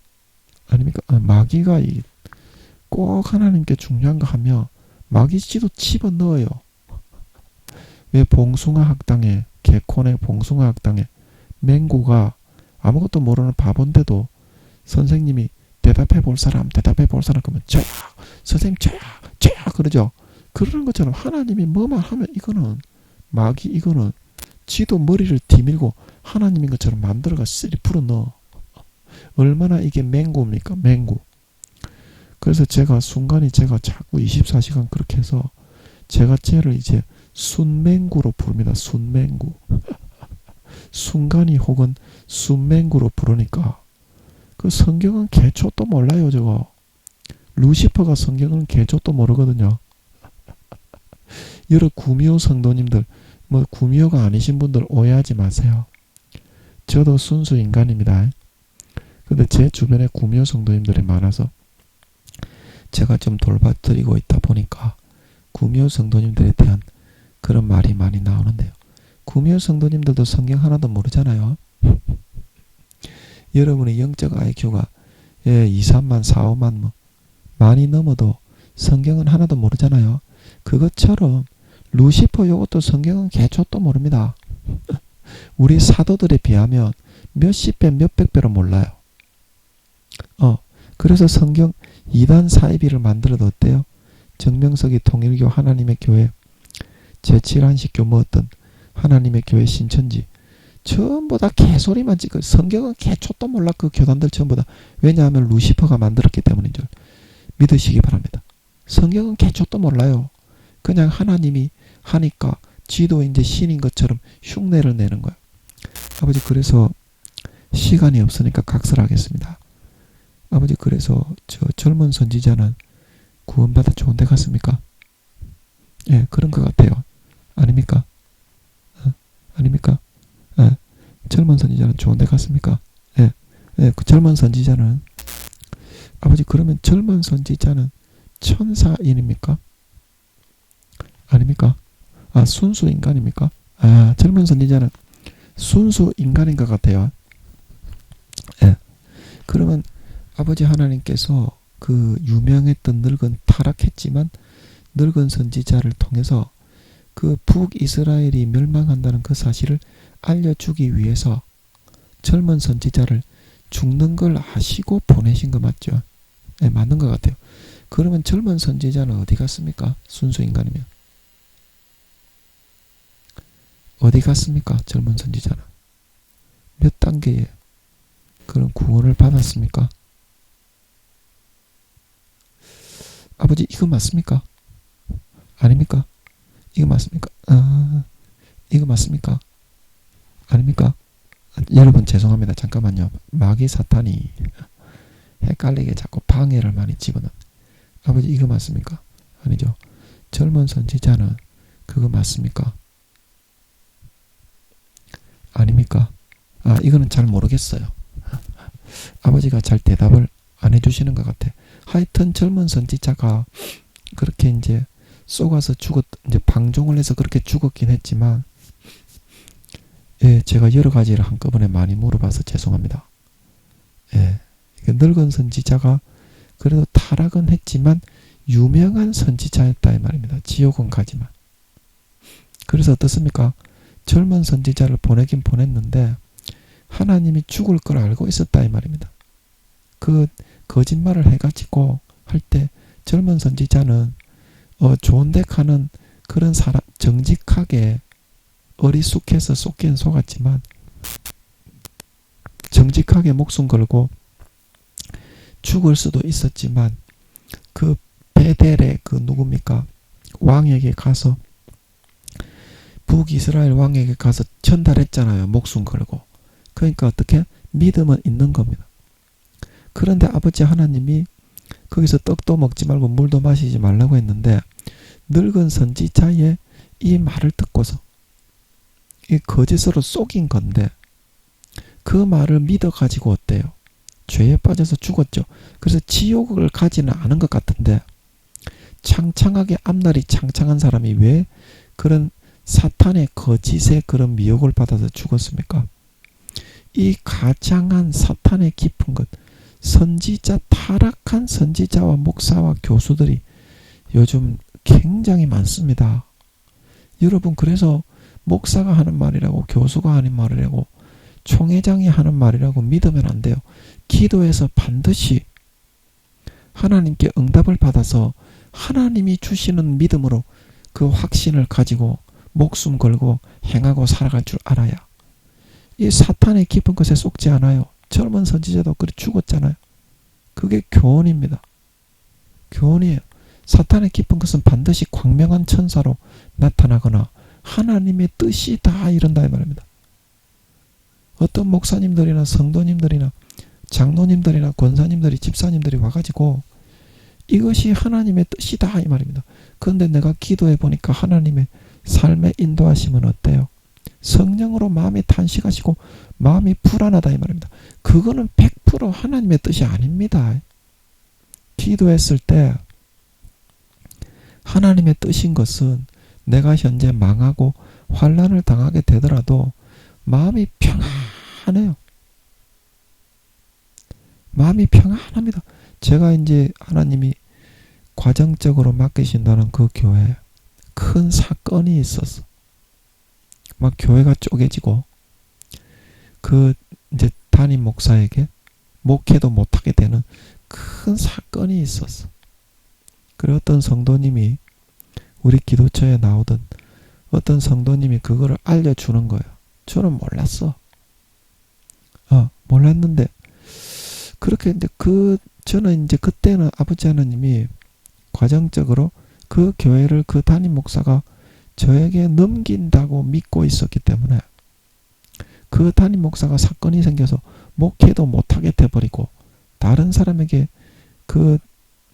아닙니까? 마귀가 꼭 하나님께 중요한 거 하면 마귀 씨도 집어넣어요. 왜 봉숭아 학당에, 개콘의 봉숭아 학당에 맹구가 아무것도 모르는 바본데도 선생님이 대답해 볼 사람 그러면 저야, 선생님 저야 그러죠. 그러는 것처럼 하나님이 뭐만 하면 이거는 마귀, 이거는 지도 머리를 뒤밀고 하나님인 것처럼 만들어가 쓰리 풀어 넣어. 얼마나 이게 맹구입니까? 맹구. 그래서 제가 자꾸 24시간 그렇게 해서 제가 쟤를 이제 순맹구로 부릅니다. 순맹구. 순간이 혹은 순맹구로 부르니까 그 성경은 개초도 몰라요. 저거 루시퍼가 성경은 개초도 모르거든요. 여러 구미호 성도님들, 구미호가 아니신 분들 오해하지 마세요. 저도 순수 인간입니다. 근데 제 주변에 구미호 성도님들이 많아서 제가 좀 돌봐드리고 있다 보니까 구미호 성도님들에 대한 그런 말이 많이 나오는데요. 구미호 성도님들도 성경 하나도 모르잖아요. 여러분의 영적 IQ가 2, 3만, 4, 5만 많이 넘어도 성경은 하나도 모르잖아요. 그것처럼 루시퍼 요것도 성경은 개초도 모릅니다. 우리 사도들에 비하면 몇십 배, 몇백 배로 몰라요. 그래서 성경 2단 사이비를 만들어도 어때요? 정명석이 통일교 하나님의 교회, 제7한식교 어떤 하나님의 교회 신천지 전부 다 개소리만 찍어. 성경은 개초도 몰라. 그 교단들 전부 다. 왜냐하면 루시퍼가 만들었기 때문인 줄 믿으시기 바랍니다. 성경은 개초도 몰라요. 그냥 하나님이 하니까 지도 이제 신인 것처럼 흉내를 내는 거예요. 아버지, 그래서 시간이 없으니까 각설하겠습니다. 아버지, 그래서 저 젊은 선지자는 구원받아 좋은 데 갔습니까? 예, 그런 것 같아요. 아닙니까? 아닙니까? 예, 젊은 선지자는 좋은 데 갔습니까? 예, 그 젊은 선지자는, 아버지, 그러면 젊은 선지자는 천사인입니까? 아닙니까? 순수 인간입니까? 젊은 선지자는 순수 인간인 것 같아요. 예. 그러면 아버지 하나님께서 그 유명했던 늙은 타락했지만 늙은 선지자를 통해서 그 북이스라엘이 멸망한다는 그 사실을 알려주기 위해서 젊은 선지자를 죽는 걸 아시고 보내신 거 맞죠? 네, 맞는 것 같아요. 그러면 젊은 선지자는 어디 갔습니까? 순수 인간이면. 어디 갔습니까? 젊은 선지자는. 몇 단계의 그런 구원을 받았습니까? 아버지, 이거 맞습니까? 아닙니까? 이거 맞습니까? 이거 맞습니까? 아닙니까? 여러분 죄송합니다. 잠깐만요. 마귀 사탄이 헷갈리게 자꾸 방해를 많이 집어넣어. 아버지, 이거 맞습니까? 아니죠. 젊은 선지자는 그거 맞습니까? 아닙니까? 이거는 잘 모르겠어요. 아버지가 잘 대답을 안 해주시는 것 같아. 하여튼 젊은 선지자가 그렇게 이제 쏘가서 이제 방종을 해서 그렇게 죽었긴 했지만, 예, 제가 여러 가지를 한꺼번에 많이 물어봐서 죄송합니다. 예, 늙은 선지자가 그래도 타락은 했지만 유명한 선지자였다 이 말입니다. 지옥은 가지만. 그래서 어떻습니까? 젊은 선지자를 보내긴 보냈는데 하나님이 죽을 걸 알고 있었다 이 말입니다. 그 거짓말을 해가지고 할 때 젊은 선지자는 좋은 데 가는 그런 사람, 정직하게 어리숙해서 속긴 속았지만 정직하게 목숨 걸고 죽을 수도 있었지만 그 베델의 그 누굽니까? 왕에게 가서 북이스라엘 왕에게 가서 전달했잖아요. 목숨 걸고. 그러니까 어떻게? 믿음은 있는 겁니다. 그런데 아버지 하나님이 거기서 떡도 먹지 말고 물도 마시지 말라고 했는데 늙은 선지자의 이 말을 듣고서 이 거짓으로 속인 건데 그 말을 믿어가지고 어때요? 죄에 빠져서 죽었죠. 그래서 지옥을 가지는 않은 것 같은데 창창하게 앞날이 창창한 사람이 왜 그런 사탄의 거짓의 그런 미혹을 받아서 죽었습니까? 이 가장한 사탄의 깊은 것, 선지자, 타락한 선지자와 목사와 교수들이 요즘 굉장히 많습니다. 여러분, 그래서 목사가 하는 말이라고, 교수가 하는 말이라고, 총회장이 하는 말이라고 믿으면 안 돼요. 기도해서 반드시 하나님께 응답을 받아서 하나님이 주시는 믿음으로 그 확신을 가지고 목숨 걸고 행하고 살아갈 줄 알아야. 이 사탄의 깊은 것에 속지 않아요. 젊은 선지자도 그렇게 죽었잖아요. 그게 교훈입니다. 교훈이에요. 사탄의 깊은 것은 반드시 광명한 천사로 나타나거나 하나님의 뜻이다 이런다 이 말입니다. 어떤 목사님들이나 성도님들이나 장로님들이나 권사님들이 집사님들이 와가지고 이것이 하나님의 뜻이다 이 말입니다. 그런데 내가 기도해 보니까 하나님의 삶의 인도하심은 어때요? 성령으로 마음이 탄식하시고 마음이 불안하다 이 말입니다. 그거는 100% 하나님의 뜻이 아닙니다. 기도했을 때 하나님의 뜻인 것은 내가 현재 망하고 환난을 당하게 되더라도 마음이 평안해요. 마음이 평안합니다. 제가 이제 하나님이 과정적으로 맡기신다는 그 교회에 큰 사건이 있었어. 막 교회가 쪼개지고 그 이제 담임 목사에게 목회도 못하게 되는 큰 사건이 있었어. 그리고 어떤 성도님이 우리 기도처에 나오던 어떤 성도님이 그거를 알려주는 거예요. 저는 몰랐어. 몰랐는데 그렇게 이제 저는 이제 그때는 아버지 하나님이 과정적으로 그 교회를 그 담임 목사가 저에게 넘긴다고 믿고 있었기 때문에 그 담임 목사가 사건이 생겨서 목회도 못하게 돼버리고 다른 사람에게 그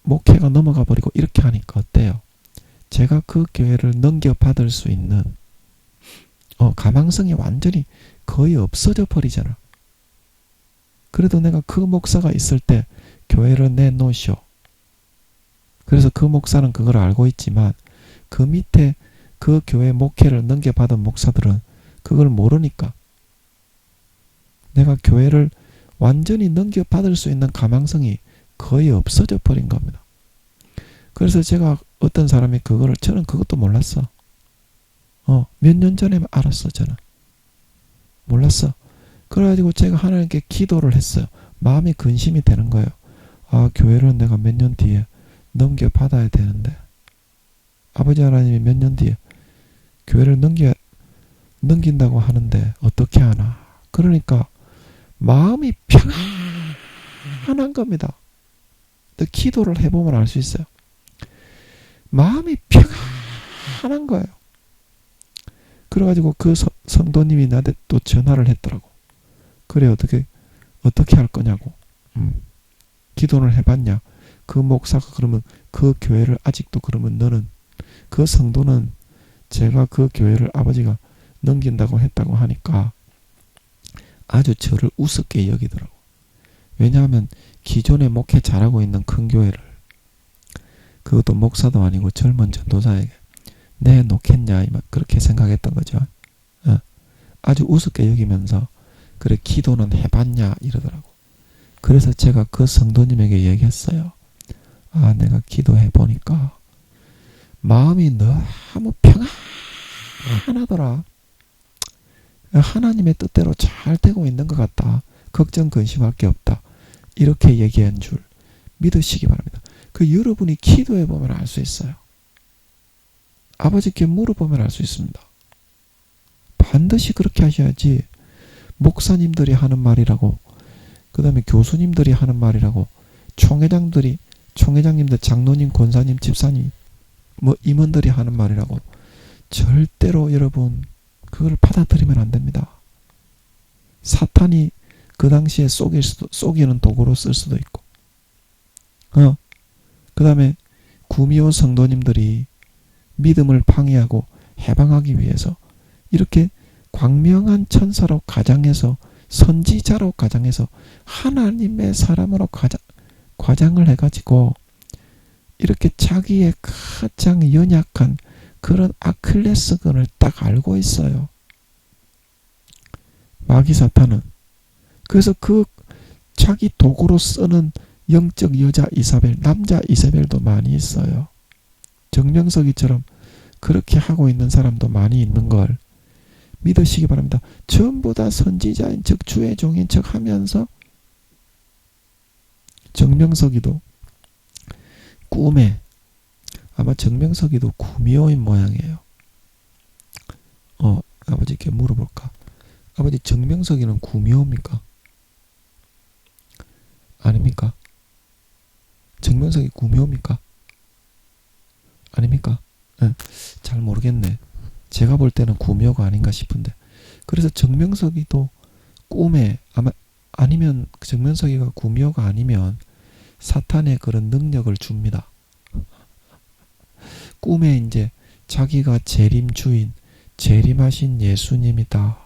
목회가 넘어가 버리고 이렇게 하니까 어때요? 제가 그 교회를 넘겨받을 수 있는 가망성이 완전히 거의 없어져 버리잖아. 그래도 내가 그 목사가 있을 때 교회를 내놓으시오. 그래서 그 목사는 그걸 알고 있지만 그 밑에 그 교회 목회를 넘겨받은 목사들은 그걸 모르니까 내가 교회를 완전히 넘겨받을 수 있는 가망성이 거의 없어져 버린 겁니다. 그래서 제가 어떤 사람이 그거를 저는 그것도 몰랐어. 몇 년 전에 알았어. 저는 몰랐어. 그래가지고 제가 하나님께 기도를 했어요. 마음이 근심이 되는 거예요. 교회를 내가 몇 년 뒤에 넘겨받아야 되는데 아버지 하나님이 몇 년 뒤에 교회를 넘긴다고 하는데 어떻게 하나. 그러니까 마음이 평안한 겁니다. 기도를 해보면 알 수 있어요. 마음이 평안한 거예요. 그래가지고 그 성도님이 나한테 또 전화를 했더라고. 그래 어떻게 할 거냐고. 기도를 해봤냐. 그 목사가 그러면 그 교회를 아직도 그러면 너는 그 성도는 제가 그 교회를 아버지가 넘긴다고 했다고 하니까 아주 저를 우습게 여기더라고. 왜냐하면 기존에 목회 잘하고 있는 큰 교회를 그것도 목사도 아니고 젊은 전도사에게 내놓겠냐 그렇게 생각했던 거죠. 아주 우습게 여기면서 그래 기도는 해봤냐 이러더라고. 그래서 제가 그 성도님에게 얘기했어요. 내가 기도해보니까 마음이 너무 평안하더라. 하나님의 뜻대로 잘 되고 있는 것 같다. 걱정 근심할 게 없다. 이렇게 얘기한 줄 믿으시기 바랍니다. 여러분이 기도해보면 알 수 있어요. 아버지께 물어보면 알 수 있습니다. 반드시 그렇게 하셔야지 목사님들이 하는 말이라고 그 다음에 교수님들이 하는 말이라고, 총회장님들, 장로님, 권사님, 집사님, 뭐 임원들이 하는 말이라고. 절대로 여러분 그걸 받아들이면 안 됩니다. 사탄이 그 당시에 속이는 도구로 쓸 수도 있고, 그 다음에 구미호 성도님들이 믿음을 방해하고 해방하기 위해서 이렇게 광명한 천사로 가장해서, 선지자로 가장해서 하나님의 사람으로 과장을 해가지고 이렇게 자기의 가장 연약한 그런 아킬레스건을 딱 알고 있어요. 마귀 사탄은. 그래서 그 자기 도구로 쓰는 영적 여자 이사벨, 남자 이사벨도 많이 있어요. 정명석이처럼 그렇게 하고 있는 사람도 많이 있는 걸 믿으시기 바랍니다. 전부 다 선지자인 척, 주의 종인 척 하면서, 정명석이도 꿈에, 아마 정명석이도 구미호인 모양이에요. 아버지께 물어볼까? 아버지, 정명석이는 구미호입니까? 아닙니까? 정명석이 구미호입니까? 아닙니까? 네, 잘 모르겠네. 제가 볼 때는 구미호가 아닌가 싶은데. 그래서 정명석이도 꿈에, 아니면 정명석이가 구미호가 아니면 사탄의 그런 능력을 줍니다. 꿈에 이제 자기가 재림주인, 재림하신 예수님이다.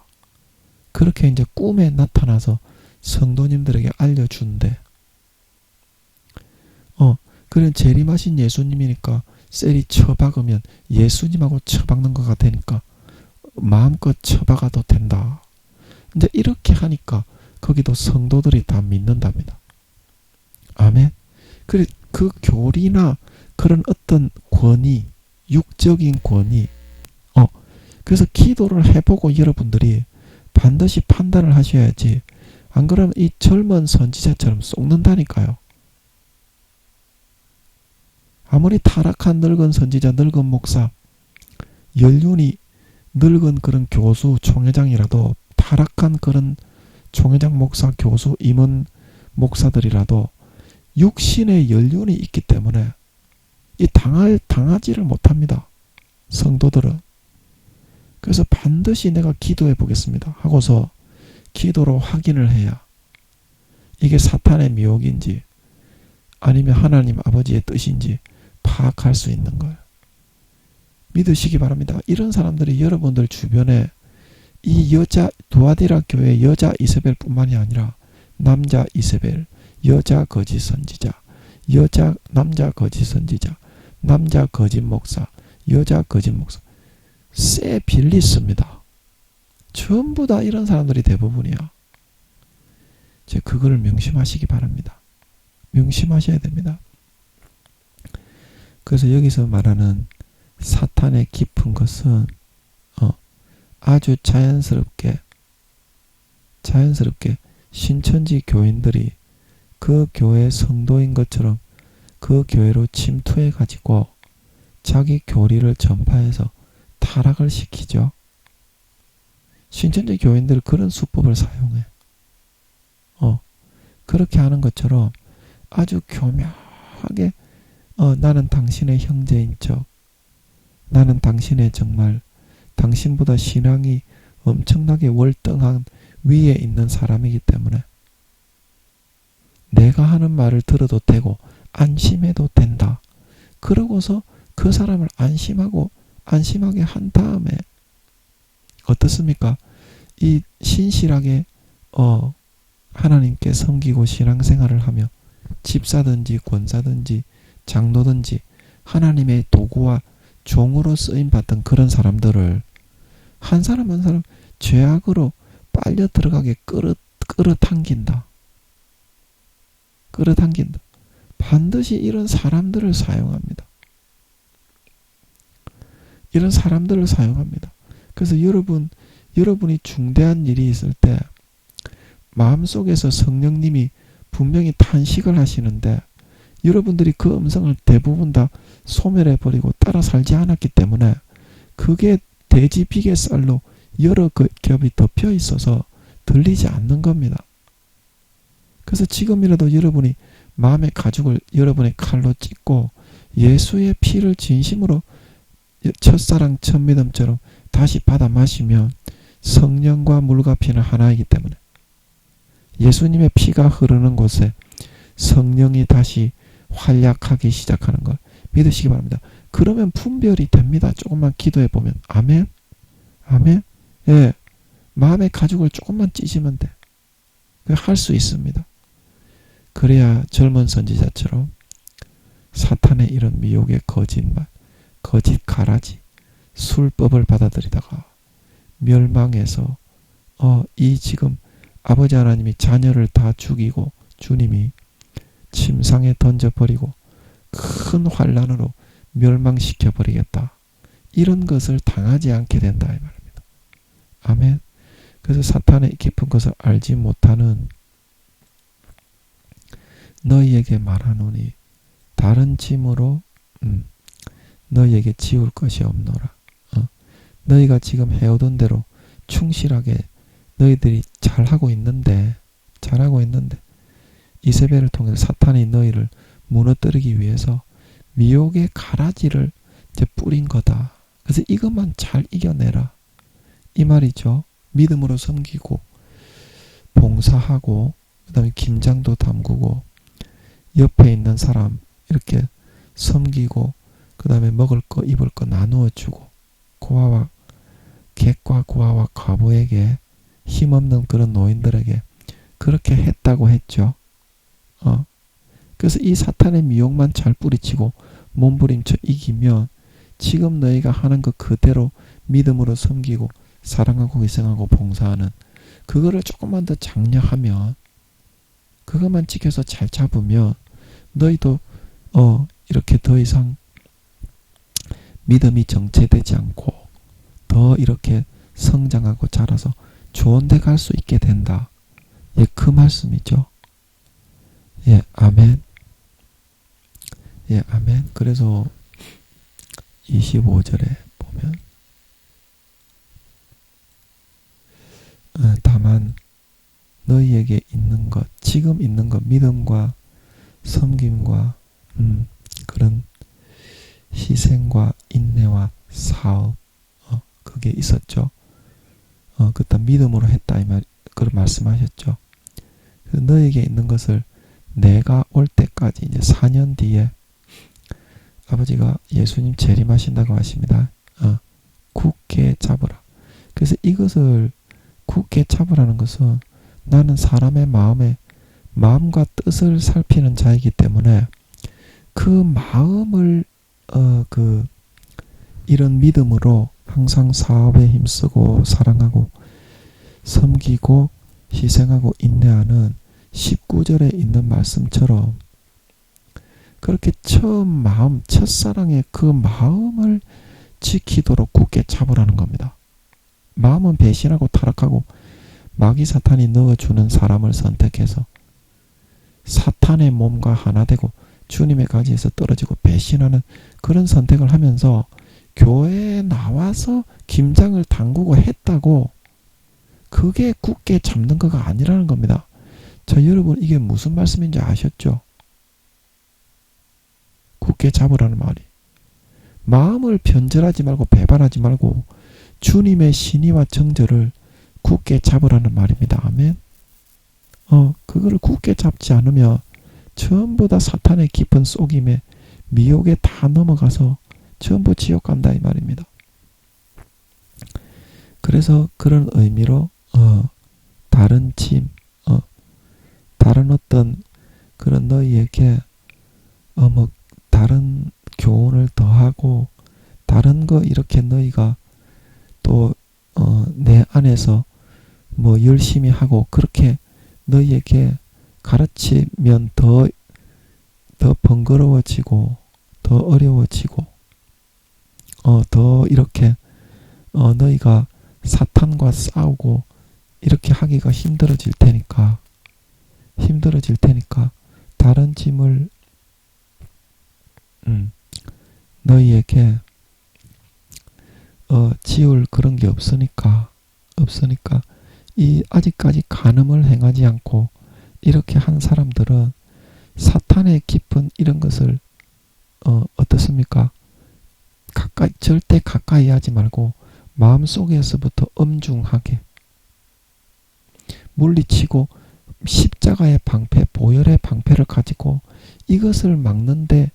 그렇게 이제 꿈에 나타나서 성도님들에게 알려준대. 그런 재림하신 예수님이니까 셀이 쳐박으면 예수님하고 쳐박는 것 같으니까 마음껏 쳐박아도 된다. 이제 이렇게 하니까 거기도 성도들이 다 믿는답니다. 아멘. 그 교리나 그런 어떤 권위, 육적인 권위, 그래서 기도를 해보고 여러분들이 반드시 판단을 하셔야지, 안 그러면 이 젊은 선지자처럼 속는다니까요. 아무리 타락한 늙은 선지자, 늙은 목사, 연륜이 늙은 그런 교수, 총회장이라도, 타락한 그런 총회장, 목사, 교수, 임원 목사들이라도 육신의 연륜이 있기 때문에 이 당하지를 못합니다. 성도들은. 그래서 반드시 내가 기도해 보겠습니다 하고서 기도로 확인을 해야 이게 사탄의 미혹인지 아니면 하나님 아버지의 뜻인지 파악할 수 있는 거예요. 믿으시기 바랍니다. 이런 사람들이 여러분들 주변에 이 여자, 두아디라 교회 여자 이세벨 뿐만이 아니라 남자 이세벨, 여자 거짓 선지자, 남자 거짓 선지자, 남자 거짓 목사, 여자 거짓 목사, 쎄 빌리스입니다. 전부 다 이런 사람들이 대부분이야. 그거를 명심하시기 바랍니다. 명심하셔야 됩니다. 그래서 여기서 말하는 사탄의 깊은 것은 아주 자연스럽게 신천지 교인들이 그 교회 성도인 것처럼 그 교회로 침투해 가지고 자기 교리를 전파해서 타락을 시키죠. 신천지 교인들 그런 수법을 사용해. 그렇게 하는 것처럼 아주 교묘하게 나는 당신의 형제인 척, 나는 당신의 정말 당신보다 신앙이 엄청나게 월등한 위에 있는 사람이기 때문에 내가 하는 말을 들어도 되고 안심해도 된다. 그러고서 그 사람을 안심하게 한 다음에 어떻습니까? 이 신실하게 하나님께 섬기고 신앙생활을 하며 집사든지 권사든지 장로든지 하나님의 도구와 종으로 쓰임받던 그런 사람들을 한 사람 한 사람 죄악으로 빨려 들어가게 끌어당긴다. 반드시 이런 사람들을 사용합니다. 그래서 여러분이 중대한 일이 있을 때 마음속에서 성령님이 분명히 탄식을 하시는데 여러분들이 그 음성을 대부분 다 소멸해버리고 따라 살지 않았기 때문에 그게 돼지 비계살로 여러 겹이 덮여 있어서 들리지 않는 겁니다. 그래서 지금이라도 여러분이 마음의 가죽을 여러분의 칼로 찢고 예수의 피를 진심으로 첫사랑 첫믿음처럼 다시 받아 마시면 성령과 물과 피는 하나이기 때문에 예수님의 피가 흐르는 곳에 성령이 다시 활약하기 시작하는 걸 믿으시기 바랍니다. 그러면 분별이 됩니다. 조금만 기도해 보면. 아멘. 아멘. 예, 마음의 가죽을 조금만 찢으면 돼. 할 수 있습니다. 그래야 젊은 선지자처럼 사탄의 이런 미혹의 거짓말, 거짓 가라지, 술법을 받아들이다가 멸망해서 이 지금 아버지 하나님이 자녀를 다 죽이고 주님이 침상에 던져버리고 큰 환난으로 멸망시켜버리겠다. 이런 것을 당하지 않게 된다 이 말입니다. 아멘. 그래서 사탄의 깊은 것을 알지 못하는 너희에게 말하노니 다른 짐으로 너희에게 지울 것이 없노라. 너희가 지금 해오던 대로 충실하게 너희들이 잘하고 있는데 이세벨을 통해서 사탄이 너희를 무너뜨리기 위해서 미혹의 가라지를 이제 뿌린 거다. 그래서 이것만 잘 이겨내라. 이 말이죠. 믿음으로 섬기고 봉사하고 그 다음에 김장도 담그고 옆에 있는 사람 이렇게 섬기고 그 다음에 먹을 거 입을 거 나누어 주고 객과 고아와 과부에게 힘없는 그런 노인들에게 그렇게 했다고 했죠. 그래서 이 사탄의 미혹만 잘 뿌리치고 몸부림쳐 이기면 지금 너희가 하는 것 그대로 믿음으로 섬기고 사랑하고 희생하고 봉사하는 그거를 조금만 더 장려하면 그것만 지켜서 잘 잡으면 너희도 이렇게 더 이상 믿음이 정체되지 않고 더 이렇게 성장하고 자라서 좋은 데 갈 수 있게 된다. 예, 그 말씀이죠. 예, 아멘. 예, 아멘. 그래서 25절에 보면 다만 너희에게 있는 것, 지금 있는 것, 믿음과 섬김과 그런 희생과 인내와 사업 그게 있었죠. 그때 믿음으로 했다 이 말, 그런 말씀하셨죠. 그래서 너에게 있는 것을 내가 올 때까지 이제 4년 뒤에 아버지가 예수님 재림하신다고 하십니다. 굳게 잡으라. 그래서 이것을 굳게 잡으라는 것은 나는 사람의 마음과 뜻을 살피는 자이기 때문에 그 마음을 이런 믿음으로 항상 사업에 힘쓰고 사랑하고 섬기고 희생하고 인내하는 19절에 있는 말씀처럼 그렇게 첫사랑의 그 마음을 지키도록 굳게 잡으라는 겁니다. 마음은 배신하고 타락하고 마귀 사탄이 넣어주는 사람을 선택해서 사탄의 몸과 하나 되고 주님의 가지에서 떨어지고 배신하는 그런 선택을 하면서 교회에 나와서 김장을 담그고 했다고 그게 굳게 잡는 거가 아니라는 겁니다. 여러분 이게 무슨 말씀인지 아셨죠? 굳게 잡으라는 말이 마음을 변절하지 말고 배반하지 말고 주님의 신의와 정절을 굳게 잡으라는 말입니다. 아멘. 그거를 굳게 잡지 않으면 전부 다 사탄의 깊은 속임에 미혹에 다 넘어가서 전부 지옥 간다 이 말입니다. 그래서 그런 의미로 다른 짐, 다른 어떤 그런 너희에게 뭐 다른 교훈을 더하고 다른 거 이렇게 너희가 또 내 안에서 뭐 열심히 하고 그렇게 너희에게 가르치면 더 번거로워지고 더 어려워지고 더 이렇게 너희가 사탄과 싸우고 이렇게 하기가 힘들어질 테니까 다른 짐을 너희에게 지울 그런 게 없으니까 이 아직까지 간음을 행하지 않고 이렇게 한 사람들은 사탄의 깊은 이런 것을 어떻습니까? 절대 가까이 하지 말고 마음속에서부터 엄중하게 물리치고 십자가의 방패, 보혈의 방패를 가지고 이것을 막는데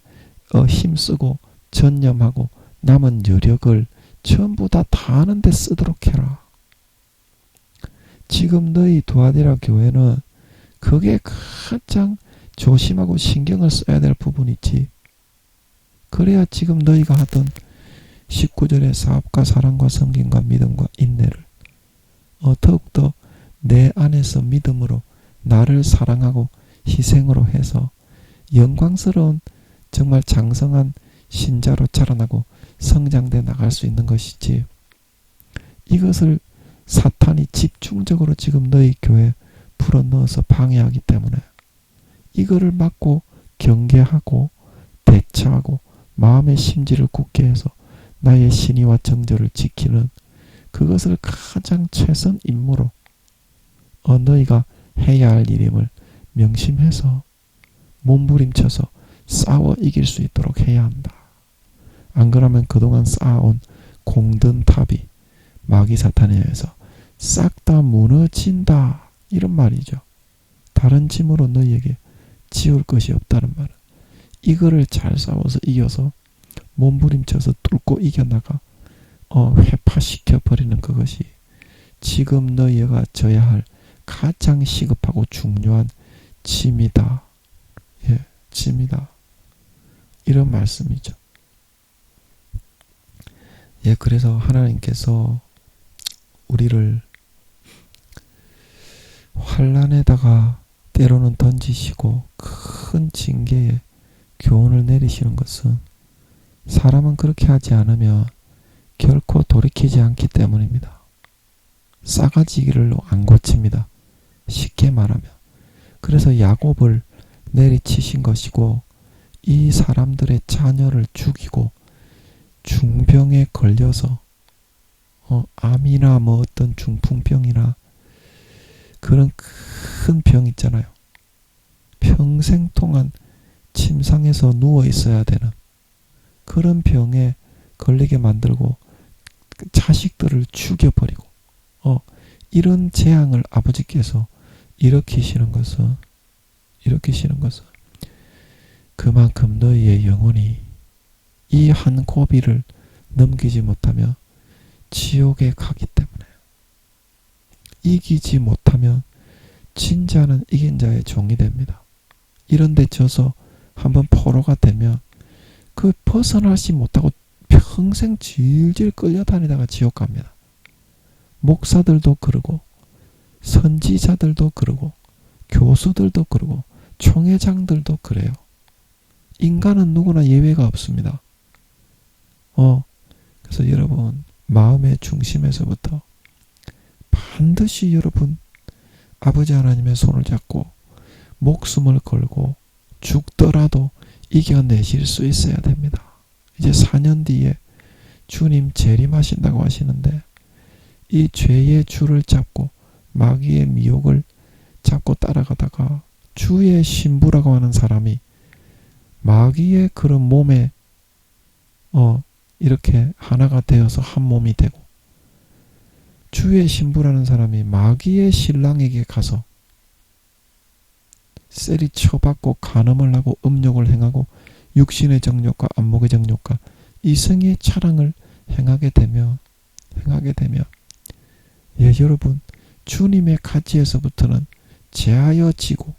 힘쓰고 전념하고 남은 여력을 전부 다 하는데 쓰도록 해라. 지금 너희 두아디라 교회는 그게 가장 조심하고 신경을 써야 될 부분이지. 그래야 지금 너희가 하던 19절의 사업과 사랑과 섬김과 믿음과 인내를 더욱더 내 안에서 믿음으로 나를 사랑하고 희생으로 해서 영광스러운 정말 장성한 신자로 자라나고 성장돼 나갈 수 있는 것이지. 이것을 사탄이 집중적으로 지금 너희 교회에 불어넣어서 방해하기 때문에 이거를 막고 경계하고 대처하고 마음의 심지를 굳게 해서 나의 신의와 정절을 지키는 그것을 가장 최선 임무로 너희가 해야 할 일임을 명심해서 몸부림쳐서 싸워 이길 수 있도록 해야 한다. 안 그러면 그동안 쌓아온 공든 탑이 마귀 사탄에 의해서 싹 다 무너진다. 이런 말이죠. 다른 짐으로 너희에게 지울 것이 없다는 말은 이거를 잘 싸워서 이겨서 몸부림쳐서 뚫고 이겨나가 회파시켜 버리는 그것이 지금 너희가 져야 할 가장 시급하고 중요한 짐이다. 예, 짐이다. 이런 말씀이죠. 예, 그래서 하나님께서 우리를 환난에다가 때로는 던지시고 큰 징계에 교훈을 내리시는 것은 사람은 그렇게 하지 않으면 결코 돌이키지 않기 때문입니다. 싸가지 길로 안 고칩니다. 쉽게 말하면. 그래서 야곱을 내리치신 것이고 이 사람들의 자녀를 죽이고 중병에 걸려서 암이나 뭐 어떤 중풍병이나 그런 큰 병 있잖아요. 평생 동안 침상에서 누워 있어야 되는 그런 병에 걸리게 만들고 자식들을 죽여버리고 이런 재앙을 아버지께서 일으키시는 것은 그만큼 너희의 영혼이 이 한 고비를 넘기지 못하며 지옥에 가기 때문에 이기지 못하면 진자는 이긴 자의 종이 됩니다. 이런데 져서 한번 포로가 되면 그 벗어나지 못하고 평생 질질 끌려다니다가 지옥 갑니다. 목사들도 그러고 선지자들도 그러고 교수들도 그러고 총회장들도 그래요. 인간은 누구나 예외가 없습니다. 그래서 여러분 마음의 중심에서부터 반드시 여러분 아버지 하나님의 손을 잡고 목숨을 걸고 죽더라도 이겨내실 수 있어야 됩니다. 이제 4년 뒤에 주님 재림하신다고 하시는데 이 죄의 줄을 잡고 마귀의 미혹을 잡고 따라가다가 주의 신부라고 하는 사람이 마귀의 그런 몸에 이렇게 하나가 되어서 한 몸이 되고 주의 신부라는 사람이 마귀의 신랑에게 가서 세리 쳐받고 간음을 하고 음욕을 행하고 육신의 정욕과 안목의 정욕과 이성의 차랑을 행하게 되면 예, 여러분 주님의 가지에서부터는 제하여지고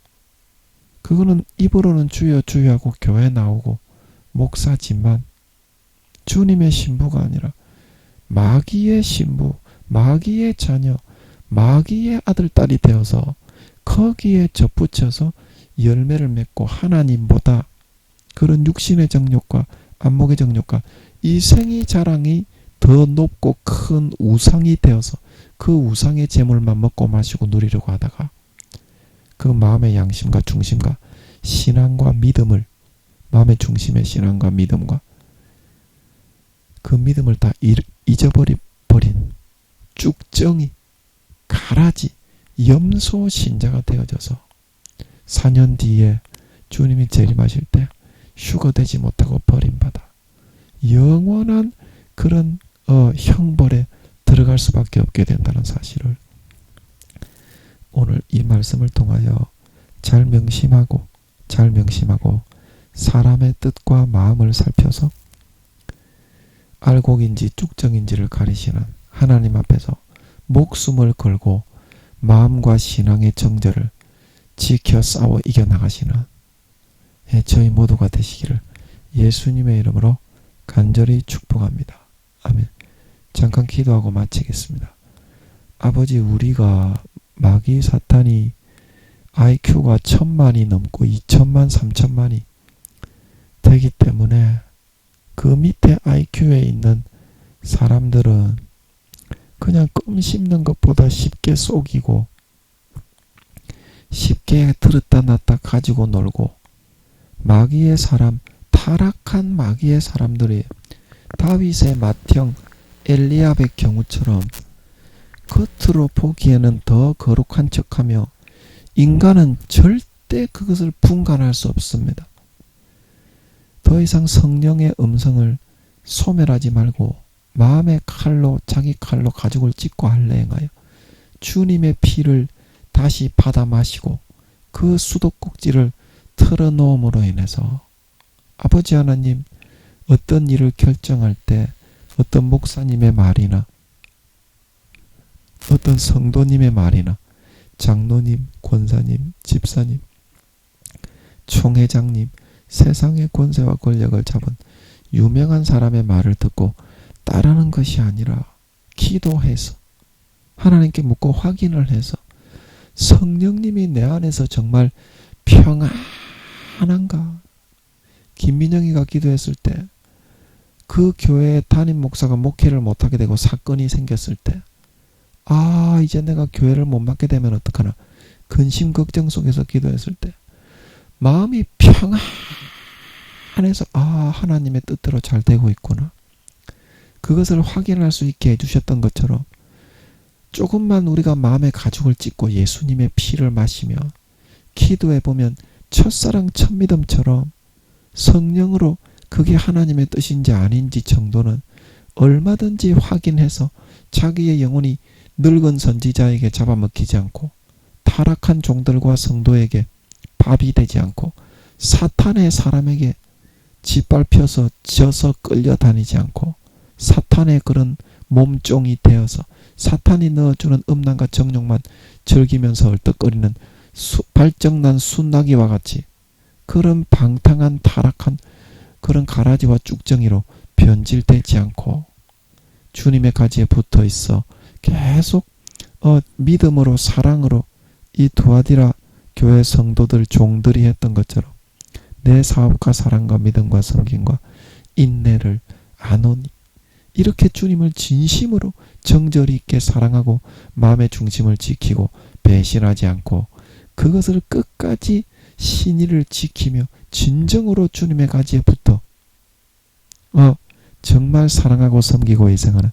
그거는 입으로는 주여 주여 하고 교회 나오고 목사지만 주님의 신부가 아니라 마귀의 신부, 마귀의 자녀, 마귀의 아들, 딸이 되어서 거기에 접붙여서 열매를 맺고 하나님보다 그런 육신의 정욕과 안목의 정욕과 이생의 자랑이 더 높고 큰 우상이 되어서 그 우상의 재물만 먹고 마시고 누리려고 하다가 그 마음의 양심과 중심과 신앙과 믿음을 마음의 신앙과 믿음과 그 믿음을 다 잊어버린 쭉정이 가라지 염소 신자가 되어져서 4년 뒤에 주님이 재림하실 때 휴거되지 못하고 버림받아 영원한 그런 형벌에 들어갈 수밖에 없게 된다는 사실을 오늘 이 말씀을 통하여 잘 명심하고 사람의 뜻과 마음을 살펴서 알곡인지 쭉정인지를 가리시는 하나님 앞에서 목숨을 걸고 마음과 신앙의 정절을 지켜 싸워 이겨나가시는 저희 모두가 되시기를 예수님의 이름으로 간절히 축복합니다. 아멘. 잠깐 기도하고 마치겠습니다. 아버지, 우리가 마귀 사탄이 IQ가 1000만이 넘고 2000만 3000만이 되기 때문에 그 밑에 IQ에 있는 사람들은 그냥 껌 씹는 것보다 쉽게 속이고 쉽게 들었다 놨다 가지고 놀고 마귀의 사람, 타락한 마귀의 사람들이 다윗의 맏형 엘리압의 경우처럼 겉으로 보기에는 더 거룩한 척하며 인간은 절대 그것을 분간할 수 없습니다. 더 이상 성령의 음성을 소멸하지 말고 마음의 칼로 자기 칼로 가죽을 찢고 할례행하여 주님의 피를 다시 받아 마시고 그 수도꼭지를 털어놓음으로 인해서 아버지 하나님, 어떤 일을 결정할 때 어떤 목사님의 말이나 어떤 성도님의 말이나 장로님, 권사님, 집사님, 총회장님, 세상의 권세와 권력을 잡은 유명한 사람의 말을 듣고 따르는 것이 아니라 기도해서 하나님께 묻고 확인을 해서 성령님이 내 안에서 정말 평안한가? 김민영이가 기도했을 때 그 교회의 담임 목사가 목회를 못하게 되고 사건이 생겼을 때 이제 내가 교회를 못 맡게 되면 어떡하나 근심 걱정 속에서 기도했을 때 마음이 평안해서 하나님의 뜻대로 잘 되고 있구나. 그것을 확인할 수 있게 해주셨던 것처럼 조금만 우리가 마음의 가죽을 찢고 예수님의 피를 마시며 기도해보면 첫사랑 첫믿음처럼 성령으로 그게 하나님의 뜻인지 아닌지 정도는 얼마든지 확인해서 자기의 영혼이 늙은 선지자에게 잡아먹히지 않고 타락한 종들과 성도에게 밥이 되지 않고 사탄의 사람에게 짓밟혀서 져서 끌려다니지 않고 사탄의 그런 몸종이 되어서 사탄이 넣어주는 음란과 정욕만 즐기면서 얼떡거리는 발정난 순나기와 같이 그런 방탕한 타락한 그런 가라지와 쭉정이로 변질되지 않고 주님의 가지에 붙어 있어 계속 믿음으로 사랑으로 이 두아디라 교회 성도들 종들이 했던 것처럼 내 사업과 사랑과 믿음과 섬김과 인내를 안오니 이렇게 주님을 진심으로 정절히 있게 사랑하고 마음의 중심을 지키고 배신하지 않고 그것을 끝까지 신의를 지키며 진정으로 주님의 가지에 붙어 정말 사랑하고 섬기고 희생하는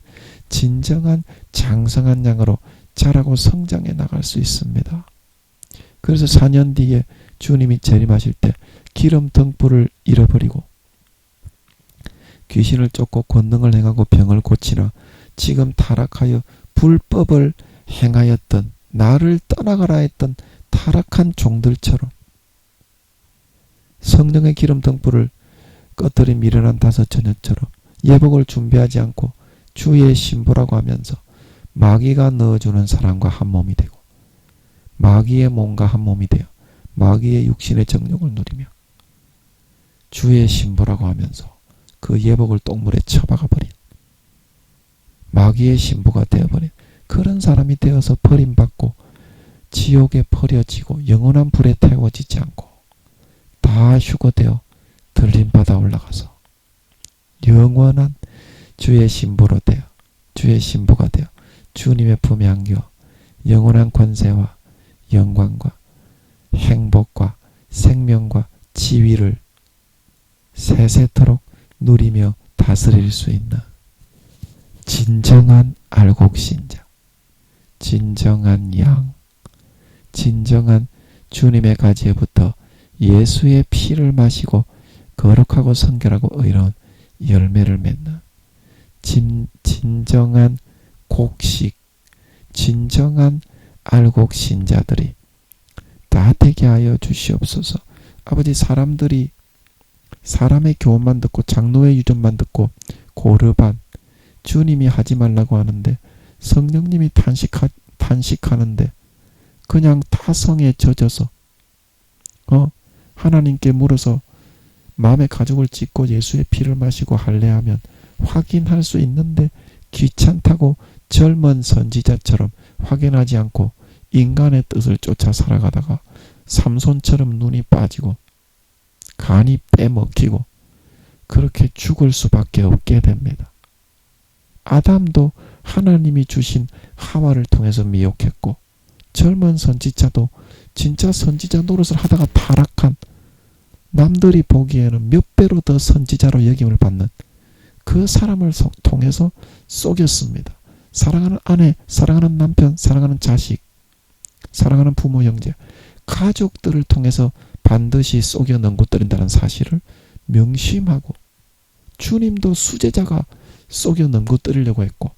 진정한 장성한 양으로 자라고 성장해 나갈 수 있습니다. 그래서 4년 뒤에 주님이 재림하실 때 기름 등불을 잃어버리고 귀신을 쫓고 권능을 행하고 병을 고치나 지금 타락하여 불법을 행하였던 나를 떠나가라 했던 타락한 종들처럼 성령의 기름 등불을 꺼뜨리 미련한 다섯 처녀처럼 예복을 준비하지 않고 주의 신부라고 하면서 마귀가 넣어주는 사랑과 한 몸이 되고 마귀의 몸과 한 몸이 되어 마귀의 육신의 정욕을 누리며 주의 신부라고 하면서 그 예복을 똥물에 처박아버린 마귀의 신부가 되어버린 그런 사람이 되어서 버림받고 지옥에 버려지고 영원한 불에 태워지지 않고 다 휴거되어 들림받아 올라가서 영원한 주의 신부로 되어 주의 신부가 되어 주님의 품에 안겨 영원한 권세와 영광과 행복과 생명과 지위를 세세토록 누리며 다스릴 수 있는 진정한 알곡신자, 진정한 양, 진정한 주님의 가지에 붙어 예수의 피를 마시고 거룩하고 성결하고 의로운 열매를 맺는 진정한 곡식, 진정한 알곡 신자들이 다 되게 하여 주시옵소서. 아버지, 사람의 교훈만 듣고 장로의 유전만 듣고 고르반 주님이 하지 말라고 하는데 성령님이 탄식하는데 그냥 타성에 젖어서 하나님께 물어서 마음의 가죽을 찢고 예수의 피를 마시고 할례하면 확인할 수 있는데 귀찮다고 젊은 선지자처럼 확인하지 않고 인간의 뜻을 쫓아 살아가다가 삼손처럼 눈이 빠지고 간이 빼먹히고 그렇게 죽을 수밖에 없게 됩니다. 아담도 하나님이 주신 하와를 통해서 미혹했고 젊은 선지자도 진짜 선지자 노릇을 하다가 타락한, 남들이 보기에는 몇 배로 더 선지자로 여김을 받는 그 사람을 통해서 속였습니다. 사랑하는 아내, 사랑하는 남편, 사랑하는 자식, 사랑하는 부모, 형제, 가족들을 통해서 반드시 속여 넘겨뜨린다는 사실을 명심하고 주님도 수제자가 속여 넘겨뜨리려고 했고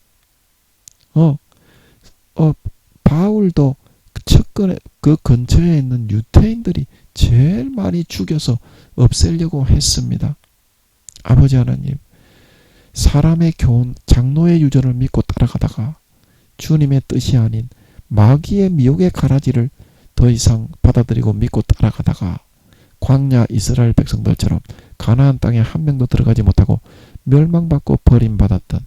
바울도 척근에 그 근처에 있는 유대인들이 제일 많이 죽여서 없애려고 했습니다. 아버지 하나님, 사람의 교훈, 장로의 유전을 믿고 따라가다가 주님의 뜻이 아닌 마귀의 미혹의 가라지를 더 이상 받아들이고 믿고 따라가다가 광야 이스라엘 백성들처럼 가나안 땅에 한 명도 들어가지 못하고 멸망받고 버림받았던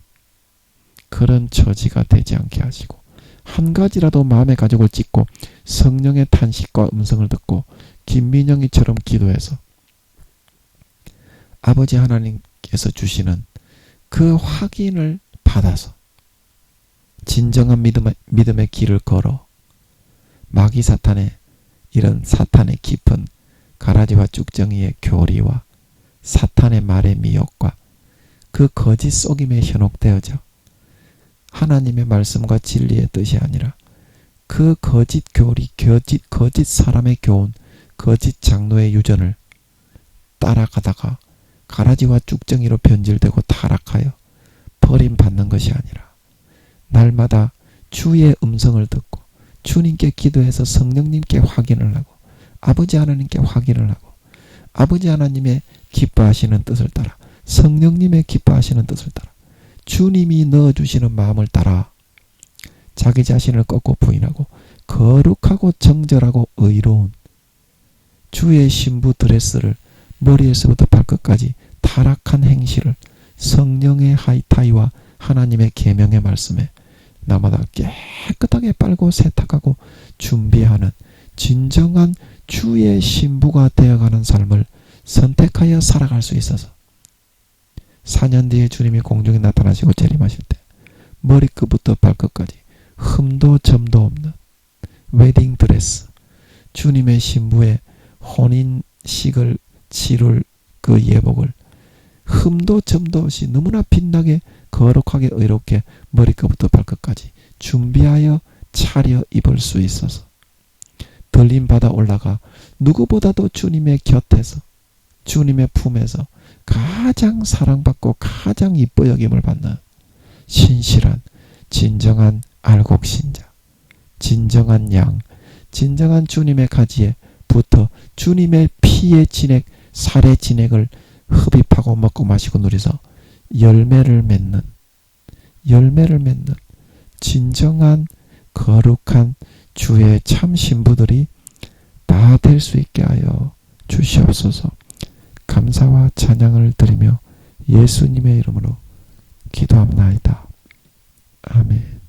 그런 처지가 되지 않게 하시고 한 가지라도 마음의 가죽을 찢고 성령의 탄식과 음성을 듣고 김민영이처럼 기도해서 아버지 하나님께서 주시는 그 확인을 받아서 진정한 믿음의 길을 걸어 마귀 사탄의 이런 사탄의 깊은 가라지와 쭉정이의 교리와 사탄의 말의 미혹과 그 거짓 속임에 현혹되어져 하나님의 말씀과 진리의 뜻이 아니라 그 거짓 교리, 거짓 사람의 교훈, 거짓 장로의 유전을 따라가다가 가라지와 쭉정이로 변질되고 타락하여 버림받는 것이 아니라 날마다 주의 음성을 듣고 주님께 기도해서 성령님께 확인을 하고 아버지 하나님께 확인을 하고 아버지 하나님의 기뻐하시는 뜻을 따라 성령님의 기뻐하시는 뜻을 따라 주님이 넣어주시는 마음을 따라 자기 자신을 꺾고 부인하고 거룩하고 정결하고 의로운 주의 신부 드레스를 머리에서부터 발끝까지 타락한 행실을 성령의 하이타이와 하나님의 계명의 말씀에 나마다 깨끗하게 빨고 세탁하고 준비하는 진정한 주의 신부가 되어가는 삶을 선택하여 살아갈 수 있어서 4년 뒤에 주님이 공중에 나타나시고 재림하실 때 머리끝부터 발끝까지 흠도 점도 없는 웨딩 드레스, 주님의 신부의 혼인식을 치룰 그 예복을 흠도 점도 없이 너무나 빛나게 거룩하게 의롭게 머리끝부터 발끝까지 준비하여 차려 입을 수 있어서 들림받아 올라가 누구보다도 주님의 곁에서 주님의 품에서 가장 사랑받고 가장 이뻐 여김을 받는 신실한 진정한 알곡신자, 진정한 양, 진정한 주님의 가지에 붙어 주님의 피의 진액, 살의 진액을 흡입하고 먹고 마시고 누리서 열매를 맺는 진정한 거룩한 주의 참 신부들이 다 될 수 있게 하여 주시옵소서. 감사와 찬양을 드리며 예수님의 이름으로 기도합나이다. 아멘.